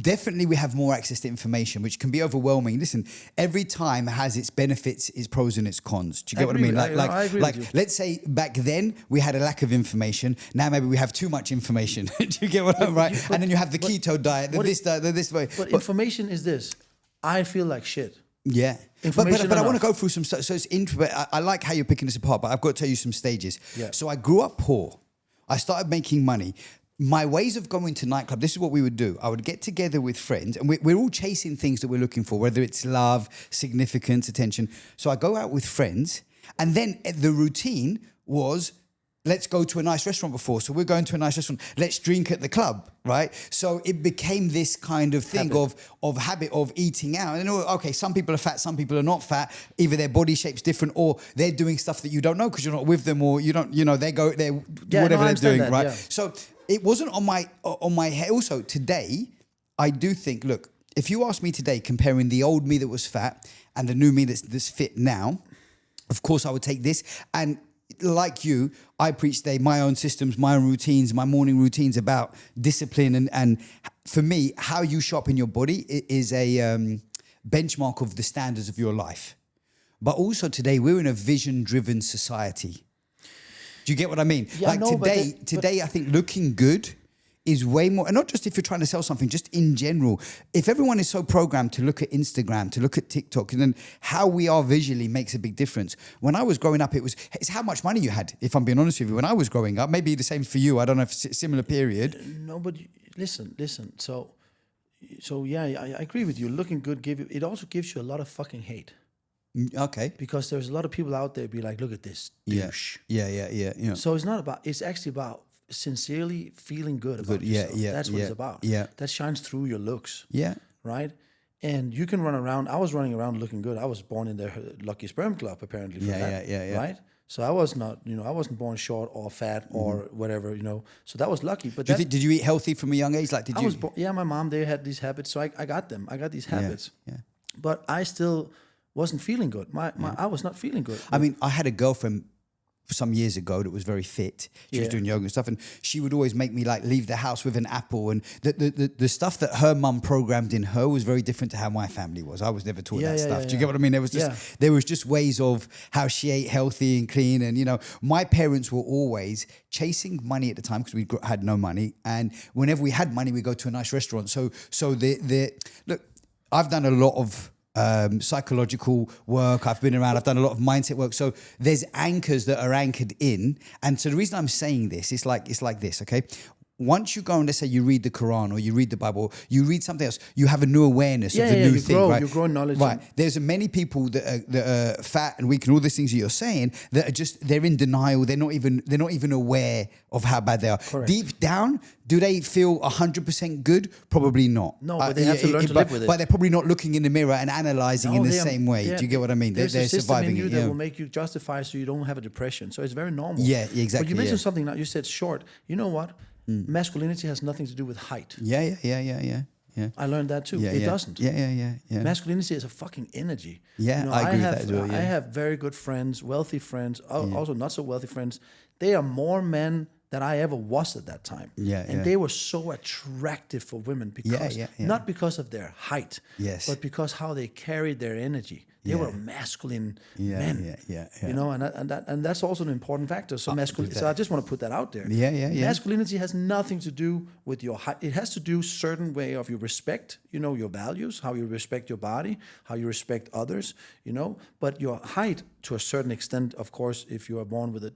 definitely we have more access to information, which can be overwhelming. Listen, every time has its benefits, its pros and its cons. Do you get what I mean? I agree with you. Let's say back then we had a lack of information. Now maybe we have too much information. Do you get what I'm right? And then you have the keto diet, this diet, this way. But information is this. I feel like shit. Yeah. But I want to go through some stuff. So it's I like how you're picking this apart, but I've got to tell you some stages. Yeah. So I grew up poor. I started making money. My ways of going to nightclub, this is what we would do. I would get together with friends, and we're all chasing things that we're looking for, whether it's love, significance, attention. So I go out with friends, and then the routine was, let's go to a nice restaurant before. So we're going to a nice restaurant. Let's drink at the club, right? So it became this kind of thing of habit of eating out. And okay, some people are fat, some people are not fat. Either their body shape's different, or they're doing stuff that you don't know because you're not with them, or you don't, whatever they're doing, that, right? Yeah. So it wasn't on my head. Also today, I do think, look, if you ask me today, comparing the old me that was fat and the new me that's fit now, of course I would take this. And like you, I preach today my own systems, my own routines, my morning routines about discipline. And for me, how you show up in your body is a benchmark of the standards of your life. But also today, we're in a vision-driven society. Do you get what I mean? Yeah, today, I think looking good is way more, and not just if you're trying to sell something, just in general. If everyone is so programmed to look at Instagram, to look at TikTok, and then how we are visually makes a big difference. When I was growing up, it's how much money you had, if I'm being honest with you. When I was growing up, maybe the same for you, I don't know if it's a similar period. No, but listen. So yeah, I agree with you. Looking good it also gives you a lot of fucking hate. Okay. Because there's a lot of people out there be like, look at this douche. Yeah. So it's actually about sincerely feeling good about yourself. That's what it's about. Yeah. That shines through your looks. Yeah. Right? And you can run around. I was running around looking good. I was born in the Lucky Sperm Club, apparently. Yeah. Right? So I was not, I wasn't born short or fat or whatever, So that was lucky. But did you eat healthy from a young age? Like, did you? My mom, they had these habits. So I got them. I got these habits. Yeah. But I still wasn't feeling good. I was not feeling good. I mean, I had a girlfriend some years ago that was very fit. She was doing yoga and stuff, and she would always make me like leave the house with an apple. And the stuff that her mum programmed in her was very different to how my family was. I was never taught that stuff. Do you get what I mean? There was just ways of how she ate healthy and clean. And my parents were always chasing money at the time because we had no money. And whenever we had money, we go to a nice restaurant. So look, I've done a lot of psychological work. I've been around. I've done a lot of mindset work. So there's anchors that are anchored in. And so the reason I'm saying this is like this, okay? Once you go and let's say you read the Quran or you read the Bible, you read something else, you have a new awareness of the new thing, right? You grow knowledge. Right. There's many people that are fat and weak and all these things that you're saying that are they're in denial. They're not even aware of how bad they are. Correct. Deep down, do they feel 100% good? Probably not. No, but they have to learn to live with it. But they're probably not looking in the mirror and analyzing in the same way. Do you get what I mean? There's they're a system surviving in you it. that will make you justify so you don't have a depression. So it's very normal. Yeah, exactly. But you mentioned something now. You said short. You know what? Masculinity has nothing to do with height. Yeah. I learned that too. It doesn't. Yeah. Masculinity is a fucking energy. Yeah, I agree with that as well. I have very good friends, wealthy friends, also not so wealthy friends. They are more men than I ever was at that time. And they were so attractive for women because not because of their height, but because how they carried their energy. They were masculine men. And that's also an important factor. So masculinity. So I just want to put that out there. Masculinity has nothing to do with your height. It has to do certain way of your respect. Your values, how you respect your body, how you respect others. But your height, to a certain extent, of course, if you are born with it,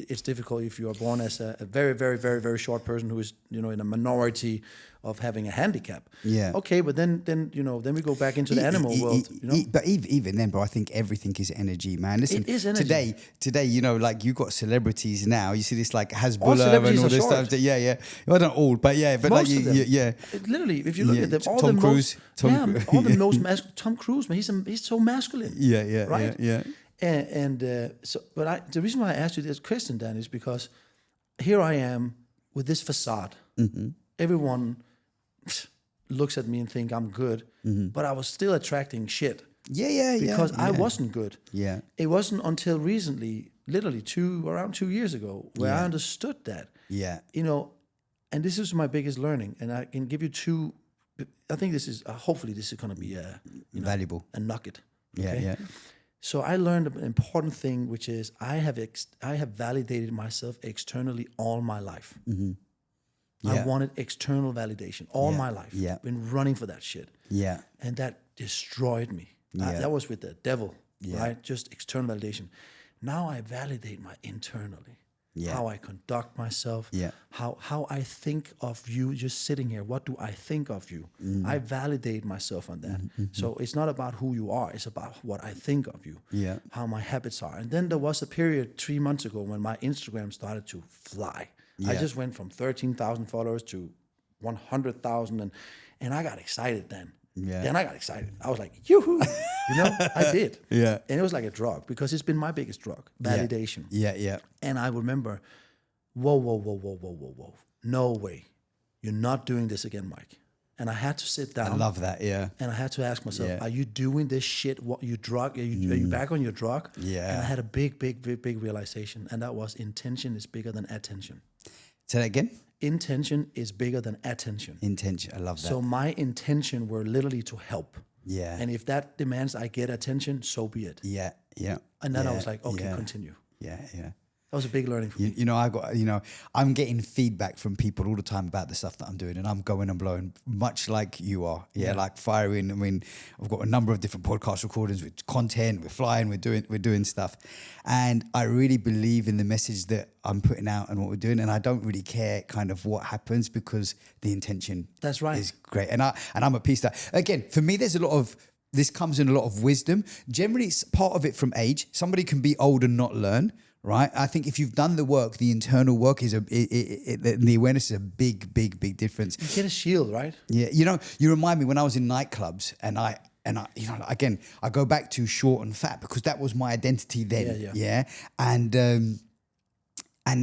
it's difficult if you are born as a very, very, very, very short person who is, in a minority of having a handicap. Yeah. Okay, but then we go back into the animal world. But even then, bro, I think everything is energy, man. Listen, It is energy. Today, like you got celebrities now. You see this like All Hezbollah celebrities and all are this short. stuff. Yeah. Well, not all, but but Most like of them. yeah. Literally, if you look at them, all Tom the Cruise. most, all the most masculine. Tom Cruise, man, he's so masculine. Yeah. Right? Yeah. The reason why I asked you this question, Dan, is because here I am with this facade. Mm-hmm. Everyone looks at me and think I'm good, but I was still attracting shit. Yeah. Because I wasn't good. Yeah. It wasn't until recently, literally around 2 years ago, where I understood that. Yeah. And this is my biggest learning. And I can give you two. I think this is hopefully this is going to be valuable, a nugget. Okay? Yeah. So I learned an important thing, which is I have validated myself externally all my life. Mm-hmm. I Yeah. wanted external validation all my life. Yeah. Been running for that shit. Yeah. And that destroyed me. Yeah. That was with the devil, Yeah. right? Just external validation. Now I validate my internally. Yeah. How I conduct myself. Yeah. How I think of you just sitting here. What do I think of you? I validate myself on that. So it's not about who you are. It's about what I think of you. Yeah. How my habits are. And then there was a period 3 months ago when my Instagram started to fly. I just went from 13,000 followers to 100,000, and I got excited then. Yeah. Then I got excited. I was like, yoo-hoo. I did. Yeah. And it was like a drug because it's been my biggest drug, validation. Yeah. And I remember, whoa. No way. You're not doing this again, Mike. And I had to sit down. I love that. Yeah. And I had to ask myself, Yeah. are you doing this shit? What you drug? Are you back on your drug? Yeah. And I had a big realization. And that was intention is bigger than attention. Say that again. Intention is bigger than attention. Intention. I love that. So my intention were literally to help. Yeah. And if that demands I get attention, so be it. Yeah. And then I was like, okay, continue. Yeah. That was a big learning for me. I'm getting feedback from people all the time about the stuff that I'm doing, and I'm going and blowing, much like you are. Yeah, like firing. I mean, I've got a number of different podcast recordings with content. We're flying. We're doing stuff, and I really believe in the message that I'm putting out and what we're doing, and I don't really care kind of what happens because the intention. That's right. Is great, and I'm a piece of that. Again, for me, there's a lot of. This comes in a lot of wisdom. Generally, it's part of it from age. Somebody can be old and not learn, right? I think if you've done the work, the internal work is the awareness is a big difference. You get a shield, right? Yeah, you remind me when I was in nightclubs, and I again, I go back to short and fat because that was my identity then. Yeah. And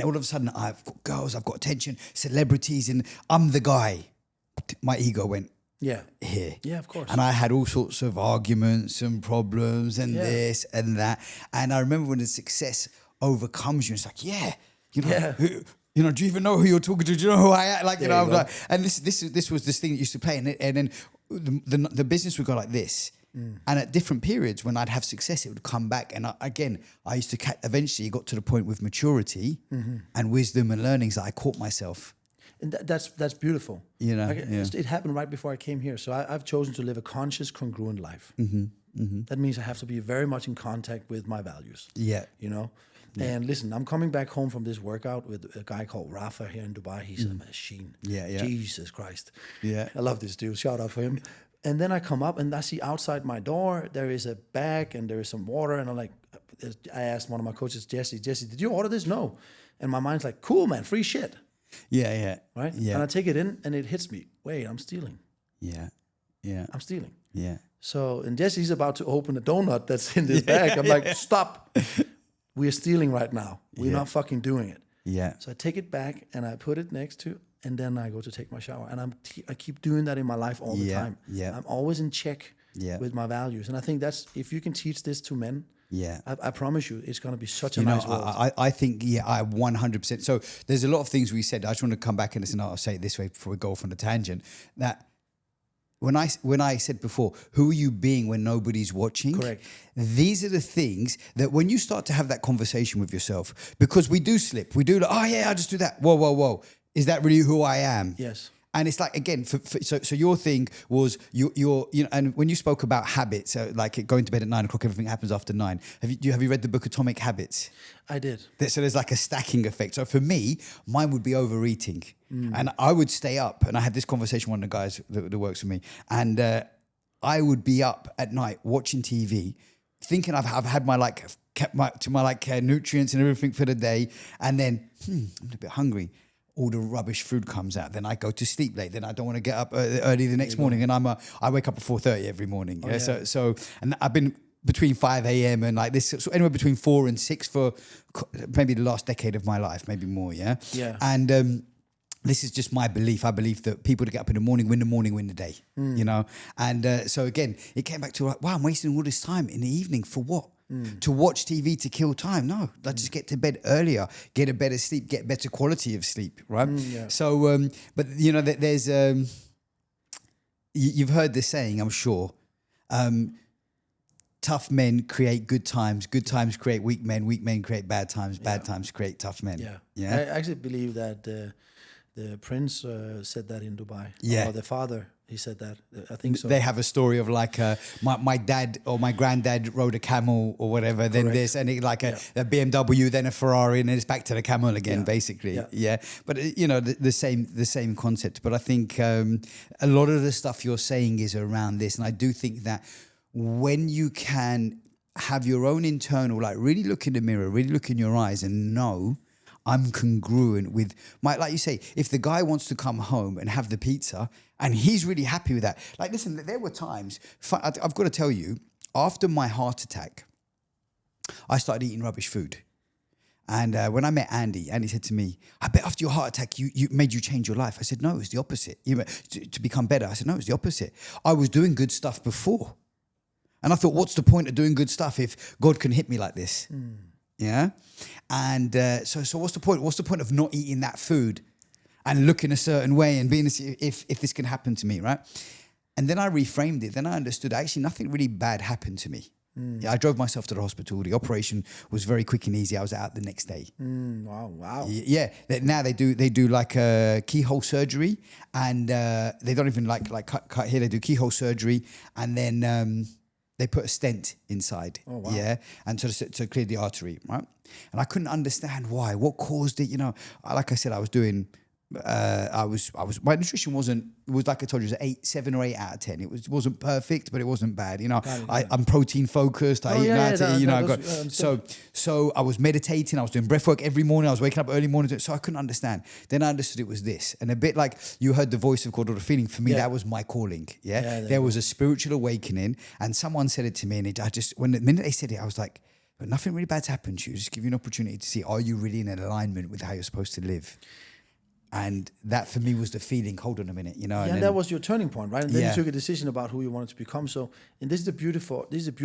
all of a sudden, I've got girls, I've got attention, celebrities, and I'm the guy. My ego went. Here. Yeah, of course. And I had all sorts of arguments and problems and this and that. And I remember when the success overcomes you, it's like, do you even know who you're talking to? Do you know who I am? Like, I'm like, and this was this thing that used to play. And then the business would go like this. And at different periods when I'd have success, it would come back. And I used to eventually got to the point with maturity and wisdom and learnings that I caught myself. And that's beautiful. It happened right before I came here. So I've chosen to live a conscious, congruent life. That means I have to be very much in contact with my values. Yeah. And listen, I'm coming back home from this workout with a guy called Rafa here in Dubai. He's a machine. Yeah. Jesus Christ. Yeah. I love this dude. Shout out for him. And then I come up and I see outside my door, there is a bag and there is some water. And I asked one of my coaches, Jesse, did you order this? No. And my mind's like, cool, man, free shit. Yeah. Right? Yeah. And I take it in and it hits me. Wait, I'm stealing. Yeah. I'm stealing. Yeah. So, and Jesse's about to open a donut that's in this bag. I'm like, stop. We're stealing right now. We're not fucking doing it. Yeah. So I take it back and I put it next to, and then I go to take my shower. And I keep doing that in my life all the time. Yeah. I'm always in check with my values. And I think that's, if you can teach this to men, I promise you, it's going to be such a nice world. I think, I 100%. So there's a lot of things we said. I just want to come back and listen. I'll say it this way before we go off on a tangent. That when I said before, who are you being when nobody's watching? Correct. These are the things that when you start to have that conversation with yourself, because we do slip. We do like, I just do that. Whoa. Is that really who I am? Yes. And it's like, again, so your thing was and when you spoke about habits, like going to bed at 9 o'clock, everything happens after 9. Have you read the book Atomic Habits? I did. So there's like a stacking effect. So for me, mine would be overeating. And I would stay up. And I had this conversation with one of the guys that works with me. And I would be up at night watching TV, thinking I've had my nutrients and everything for the day. And then, I'm a bit hungry. All the rubbish food comes out. Then I go to sleep late. Then I don't want to get up early the next morning. And I wake up at 4:30 every morning. Oh, yeah. So and I've been between 5 a.m. and like this, so anywhere between 4 and 6 for maybe the last decade of my life, maybe more. Yeah. Yeah. And this is just my belief. I believe that people that get up in the morning, win the day. You know. And so again, it came back to like, wow, I'm wasting all this time in the evening for what? To watch TV to kill time. No, let's just get to bed earlier, get a better sleep, get better quality of sleep, right? Yeah. So, but you know, there's, you've heard this saying, I'm sure, tough men create good times create weak men create bad times create tough men. Yeah. I actually believe that the prince said that in Dubai. Yeah. Or the father. He said that. I think so. They have a story of like my dad or my granddad rode a camel or whatever. Correct. Then this and it like a BMW, then a Ferrari, and then it's back to the camel again, basically. Yeah. But you know the same concept. But I think a lot of the stuff you're saying is around this, and I do think that when you can have your own internal, like really look in the mirror, really look in your eyes, and know I'm congruent with like you say, if the guy wants to come home and have the pizza and he's really happy with that. Like, listen, there were times, I've got to tell you, after my heart attack, I started eating rubbish food. And when I met Andy said to me, I bet after your heart attack, you made you change your life. I said, no, it was the opposite. To become better. I said, no, it was the opposite. I was doing good stuff before. And I thought, what's the point of doing good stuff if God can hit me like this? Yeah. And so what's the point? What's the point of not eating that food and looking a certain way and being if this can happen to me, right? And then I reframed it. Then I understood actually nothing really bad happened to me. Yeah, I drove myself to the hospital. The operation was very quick and easy. I was out the next day. Wow. Yeah. Now they do like a keyhole surgery, and they don't even like cut here. They do keyhole surgery, and then they put a stent inside. Oh, wow. Yeah, and to clear the artery, right? And I couldn't understand why. What caused it? You know, like I said, I was doing. My nutrition was like I told you, it was 7 or 8 out of 10. It wasn't perfect, but it wasn't bad. You know, I'm protein focused. I eat so I was meditating. I was doing breath work every morning. I was waking up early morning. So I couldn't understand. Then I understood it was this, and a bit like you heard the voice of God or the feeling. For me, that was my calling. Yeah, there was a spiritual awakening, and someone said it to me, and when the minute they said it, I was like, but nothing really bad's happened to you. Just give you an opportunity to see, are you really in alignment with how you're supposed to live? And that for me was the feeling, hold on a minute, you know. Yeah, and that was your turning point, right? And then you took a decision about who you wanted to become. So, and this is the beauty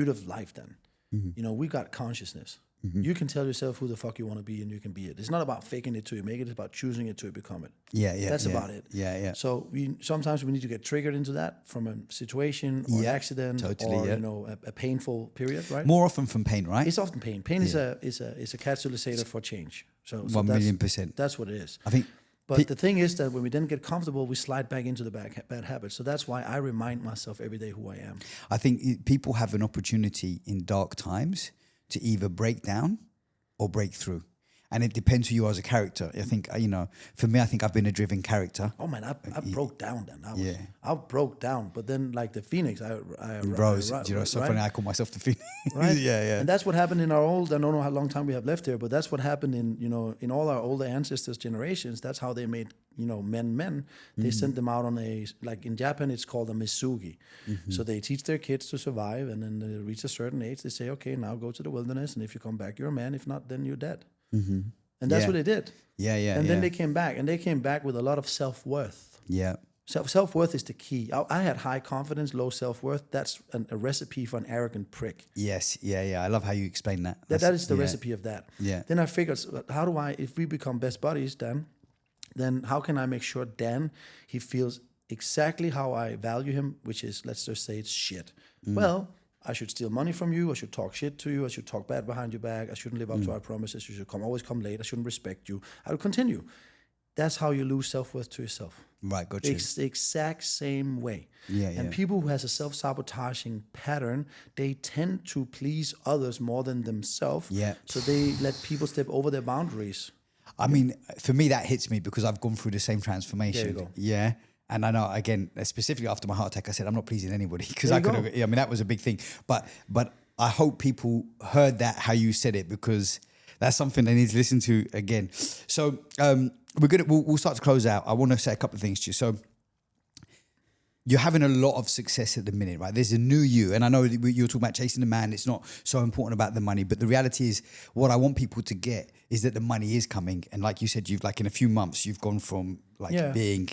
of life then. You know, we got consciousness. You can tell yourself who the fuck you want to be and you can be it. It's not about faking it till you make it. It's about choosing it till you become it. That's about it. So sometimes we need to get triggered into that from a situation or an accident or, you know, a painful period, right? More often from pain, right? It's often pain. Pain is a catalysator for change. So 1,000,000%. That's what it is. I think. But the thing is that when we then get comfortable, we slide back into the bad habits. So that's why I remind myself every day who I am. I think people have an opportunity in dark times to either break down or break through. And it depends who you are as a character. I think, you know, for me, I think I've been a driven character. Oh, man, I broke down then. I broke down. But then, like the Phoenix, I rose. You know, so funny, I call myself the Phoenix. Right? Yeah. And that's what happened in our I don't know how long time we have left here, but that's what happened in all our older ancestors' generations. That's how they made, you know, men. They sent them out on like in Japan, it's called a misugi. So they teach their kids to survive, and then they reach a certain age, they say, okay, now go to the wilderness, and if you come back, you're a man. If not, then you're dead. And that's what they did. And then they came back, and they came back with a lot of self-worth. Self-worth is the key. I had high confidence, low self-worth. That's a recipe for an arrogant prick. Yes. I love how you explain that. That is the recipe of that. Then I figured, if we become best buddies, then how can I make sure Dan, he feels exactly how I value him, which is, let's just say it's shit. Well, I should steal money from you. I should talk shit to you. I should talk bad behind your back. I shouldn't live up to our promises. You should always come late. I shouldn't respect you. I will continue. that's how you lose self-worth to yourself. Right, got you. It's the exact same way. And people who has a self-sabotaging pattern, they tend to please others more than themselves. Yeah. So they let people step over their boundaries. I mean, for me, that hits me because I've gone through the same transformation. There you go. Yeah. And I know, again, specifically after my heart attack, I said, I'm not pleasing anybody because There I you could go. have, I mean, that was a big thing. But I hope people heard that, how you said it, because that's something they need to listen to again. So we'll start to close out. I want to say a couple of things to you. So you're having a lot of success at the minute, right? There's a new you. And I know you're talking about chasing the man. It's not so important about the money. But the reality is, what I want people to get is that the money is coming. And like you said, you've like in a few months, you've gone from like being,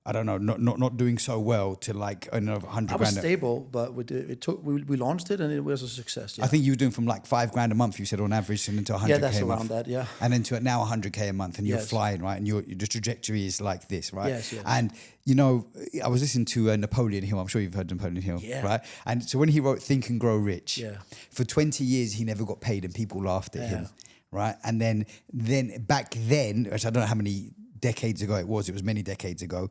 I don't know, not doing so well to like another 100 I was grand. stable, but we launched it and it was a success. Yeah. I think you were doing from like $5,000 a month, you said on average, and into 100K Yeah, that's a month. around that, yeah. And into now 100K a month, and you're Yes. flying, right? And the trajectory is like this, right? Yes, yes. And you know, I was listening to Napoleon Hill. I'm sure you've heard Napoleon Hill, Yeah. right? And so when he wrote Think and Grow Rich, Yeah. for 20 years he never got paid, and people laughed at him, Yeah. right? And then back then, which I don't know how many decades ago it was many decades ago,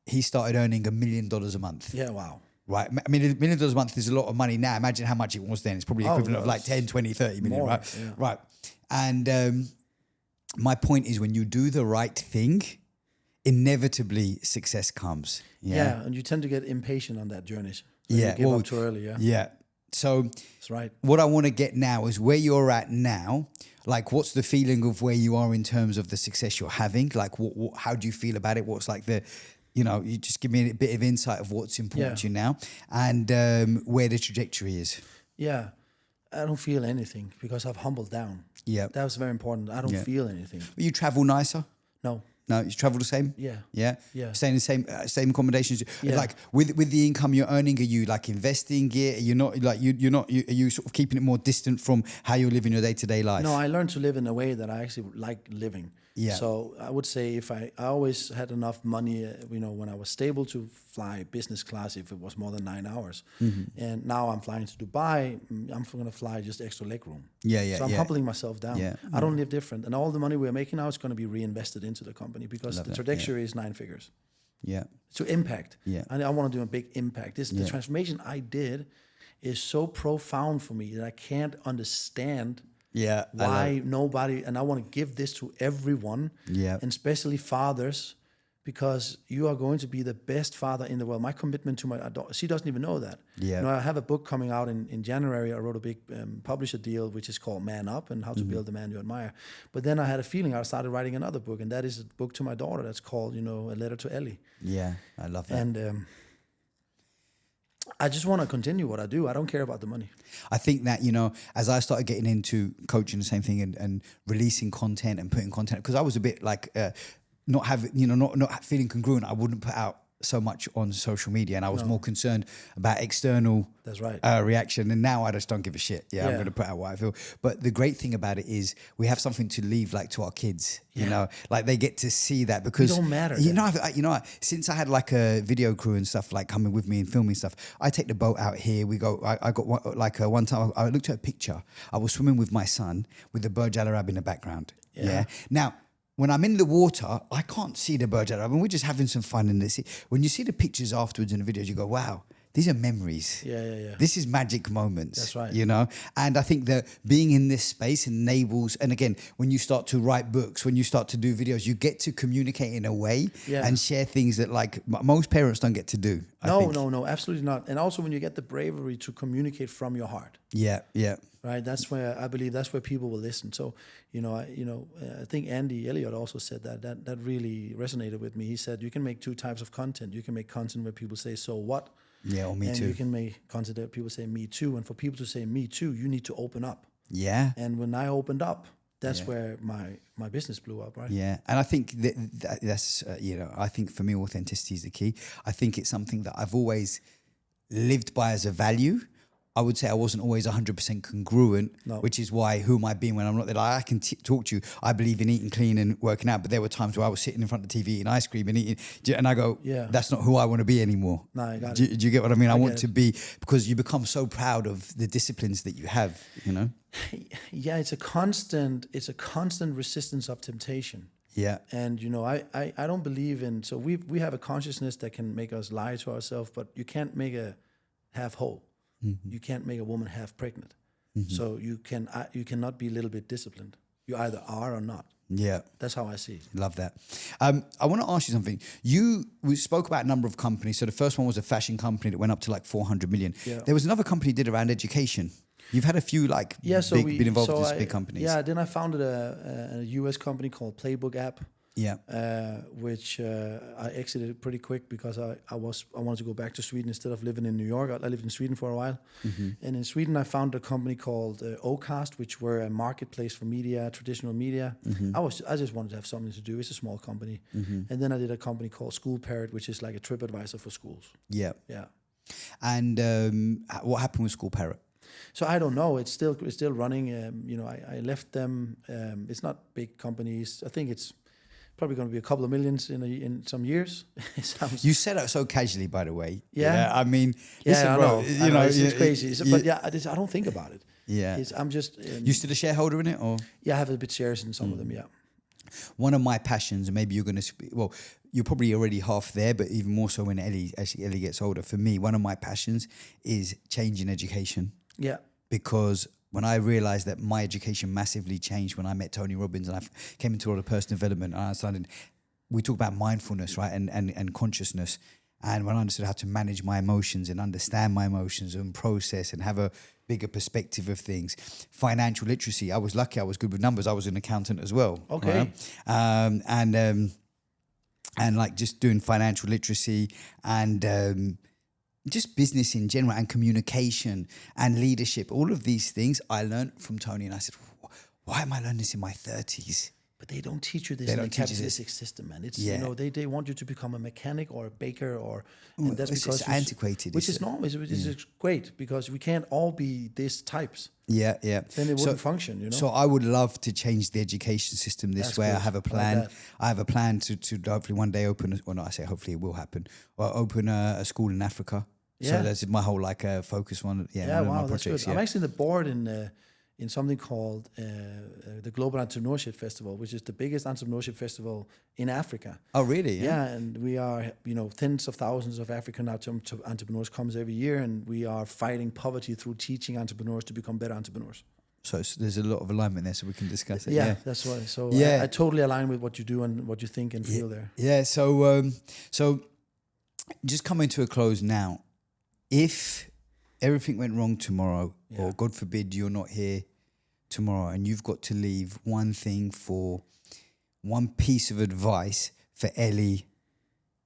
he started earning $1 million a month. Yeah, wow. Right. I mean, $1 million a month is a lot of money now. Imagine how much it was then. It's probably equivalent of like 10, 20, 30 million, More, right? yeah. Right. And my point is, when you do the right thing, inevitably success comes. Yeah, and you tend to get impatient on that journey. So Yeah, you give well, up too early, yeah. Yeah. So That's right. what I want to get now is where you're at now. Like, what's the feeling of where you are in terms of the success you're having? Like, how do you feel about it? What's like you just give me a bit of insight of what's important to you now, and where the trajectory is. Yeah, I don't feel anything because I've humbled down. Yeah. That was very important. I don't feel anything. You travel nicer? No. No, you travel the same? Yeah. Yeah? Yeah. Stay in the same accommodations? Yeah. Like, with the income you're earning, are you like investing it? You're not like, are you sort of keeping it more distant from how you're living your day-to-day life? No, I learned to live in a way that I actually like living. Yeah. So I would say if I always had enough money, when I was stable to fly business class, if it was more than 9 hours. Mm-hmm. And now I'm flying to Dubai, I'm going to fly just extra leg room. Yeah. So I'm humbling myself down. Yeah. I don't live different. And all the money we're making now is going to be reinvested into the company because Love the that, trajectory is 9 figures. Yeah. To impact. Yeah. And I want to do a big impact. The transformation I did is so profound for me that I can't understand Yeah. why nobody, and I want to give this to everyone, Yeah. and especially fathers, because you are going to be the best father in the world. My commitment to my daughter, she doesn't even know that. Yeah. I have a book coming out in January. I wrote a big publisher deal, which is called Man Up and How to Build the Man You Admire. But then I had a feeling I started writing another book, and that is a book to my daughter that's called, A Letter to Ellie. Yeah, I love that. And I just want to continue what I do. I don't care about the money. I think that, as I started getting into coaching, the same thing, and releasing content and putting content, because I was a bit like not feeling congruent. I wouldn't put out so much on social media, and I was more concerned about external That's right. reaction. And now I just don't give a shit. I'm Yeah. going to put out what I feel. But the great thing about it is we have something to leave, like, to our kids. Like they get to see that, because don't matter since I had like a video crew and stuff like coming with me and filming stuff, I take the boat out here. We go. I got one time I looked at a picture. I was swimming with my son with the Burj Al Arab in the background. Yeah. Now, when I'm in the water, I can't see the Burj Al Arab, and we're just having some fun in this. When you see the pictures afterwards in the videos, you go, wow, these are memories. Yeah. This is magic moments. That's right. And I think that being in this space enables, and again, when you start to write books, when you start to do videos, you get to communicate in a way and share things that like most parents don't get to do. No, absolutely not. And also when you get the bravery to communicate from your heart. Yeah. Right. That's where I believe that's where people will listen. So, I think Andy Elliott also said that really resonated with me. He said, you can make two types of content. You can make content where people say, so what? Yeah, or me and too. You can make content that people say, me too. And for people to say, me too, you need to open up. Yeah. And when I opened up, that's where my business blew up, right? Yeah. And I think that's, I think for me, authenticity is the key. I think it's something that I've always lived by as a value. I would say I wasn't always 100% congruent, which is why who am I being when I'm not there? Like, I can talk to you. I believe in eating clean and working out, but there were times where I was sitting in front of the TV eating ice cream and eating, and I go, that's not who I want to be anymore. No, I got it. Do you get what I mean? I want to be, because you become so proud of the disciplines that you have, Yeah, it's a constant resistance of temptation. Yeah. And I don't believe in. So we have a consciousness that can make us lie to ourselves, but you can't make a half whole. You can't make a woman half pregnant. So you cannot be a little bit disciplined. You either are or not. Yeah. That's how I see it. Love that. I want to ask you something. We spoke about a number of companies. So the first one was a fashion company that went up to like 400 million. Yeah. There was another company that did around education. You've had a few like been involved with these big companies. Yeah, then I founded a US company called Playbook App. Yeah. Which I exited pretty quick because I wanted to go back to Sweden instead of living in New York. I lived in Sweden for a while, and in Sweden I found a company called Ocast, which were a marketplace for media, traditional media. I just wanted to have something to do. It's a small company, and then I did a company called School Parrot, which is like a TripAdvisor for schools. Yeah. Yeah. And what happened with School Parrot? So I don't know. It's still running. I left them. It's not big companies. I think it's probably going to be a couple of millions in some years. You said it so casually, by the way. Yeah. I mean, Yeah, listen, I bro, know. It's crazy. But yeah, I don't think about it. Yeah. I'm just. You still a shareholder in it, or? Yeah, I have a bit shares in some of them. Yeah. One of my passions, and maybe you're going to. Well, you're probably already half there, but even more so when Ellie gets older. For me, one of my passions is changing education. Yeah. Because when I realized that my education massively changed when I met Tony Robbins and I came into all the personal development, and I started, we talk about mindfulness, right? And consciousness. And when I understood how to manage my emotions and understand my emotions and process and have a bigger perspective of things. Financial literacy. I was lucky. I was good with numbers. I was an accountant as well. Okay. Right? And like just doing financial literacy and, just business in general and communication and leadership, all of these things I learned from Tony. And I said, why am I learning this in my 30s? But they don't teach you this in the capitalistic system, man. It's they want you to become a mechanic or a baker and that's because it's antiquated. Which is normal. Which is great because we can't all be these types. Yeah, yeah. Then it wouldn't function, So I would love to change the education system this way. Good. I have a plan. I have a plan to hopefully one day open, I say hopefully it will happen, or open a school in Africa. Yeah. So that's my whole focus one. Yeah, one of my projects. That's good. I'm actually on the board in something called the Global Entrepreneurship Festival, which is the biggest entrepreneurship festival in Africa. Oh, really? Yeah, and we are, tens of thousands of African entrepreneurs comes every year, and we are fighting poverty through teaching entrepreneurs to become better entrepreneurs. So there's a lot of alignment there, so we can discuss it. Yeah, that's why. So I totally align with what you do and what you think and feel there. Yeah. So just coming to a close now. If everything went wrong tomorrow, or God forbid you're not here tomorrow, and you've got to leave one piece of advice for Ellie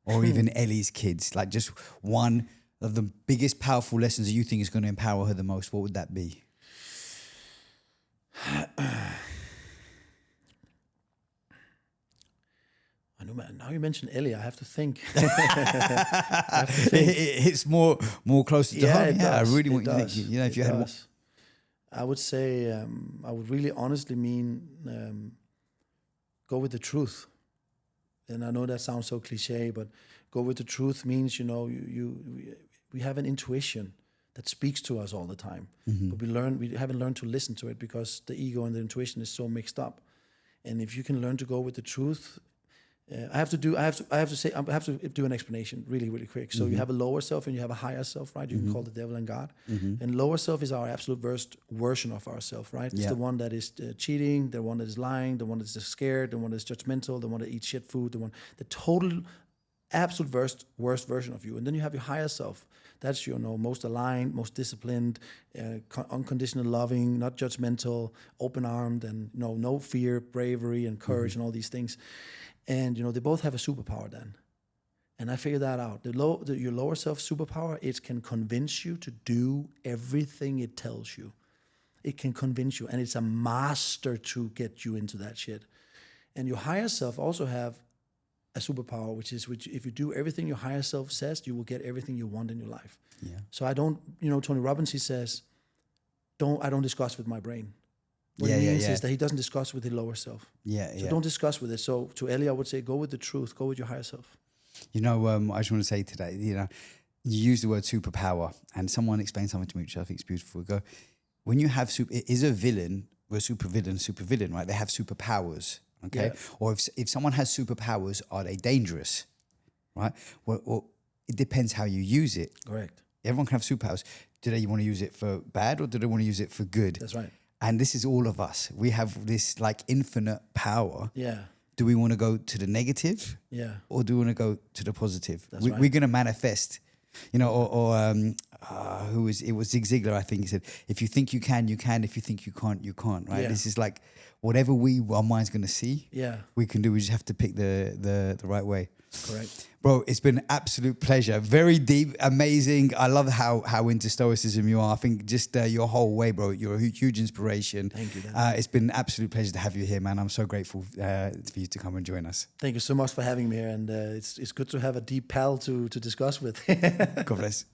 or even Ellie's kids, like just one of the biggest powerful lessons that you think is going to empower her the most, what would that be? Now you mentioned Ellie, I have to think. It's more closer to home. Yeah, I really want you to think. If you had one. I would say, I would really honestly mean go with the truth. And I know that sounds so cliche, but go with the truth means, we have an intuition that speaks to us all the time. But we haven't learned to listen to it because the ego and the intuition is so mixed up. And if you can learn to go with the truth, I have to do an explanation really, really quick. So you have a lower self and you have a higher self, right? You can call the devil and God. And lower self is our absolute worst version of ourself, right? It's the one that is cheating, the one that is lying, the one that is scared, the one that is judgmental, the one that eats shit food, the total absolute worst version of you. And then you have your higher self. That's your most aligned, most disciplined, unconditional loving, not judgmental, open-armed, and no fear, bravery, and courage, and all these things. And they both have a superpower then. And I figured that out. Your lower self superpower, it can convince you to do everything it tells you. It can convince you, and it's a master to get you into that shit. And your higher self also have a superpower, which if you do everything your higher self says, you will get everything you want in your life. Yeah. So I don't, Tony Robbins, he says, I don't discuss with my brain. What he means is that he doesn't discuss with his lower self. So don't discuss with it. So to Ellie, I would say, go with the truth. Go with your higher self. I just want to say today, you use the word superpower, and someone explained something to me, which I think is beautiful. When you have it is a villain, we're supervillain, right? They have superpowers, Okay. Yeah. Or if someone has superpowers, are they dangerous? Right. Well, it depends how you use it. Correct. Everyone can have superpowers. Do they want to use it for bad or do they want to use it for good? That's right. And this is all of us. We have this like infinite power. Yeah. Do we want to go to the negative? Yeah. Or do we want to go to the positive? That's right. We're going to manifest, you know, it was Zig Ziglar, I think he said, if you think you can, you can. If you think you can't, you can't, right? Yeah. This is like whatever our mind's going to see, we can do. We just have to pick the right way. Correct. Bro, it's been an absolute pleasure. Very deep, amazing. I love how into stoicism you are. I think just your whole way, bro. You're a huge inspiration. Thank you, Dan. It's been an absolute pleasure to have you here, man. I'm so grateful for you to come and join us. Thank you so much for having me here, and it's good to have a deep pal to discuss with. God bless.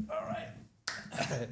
All right.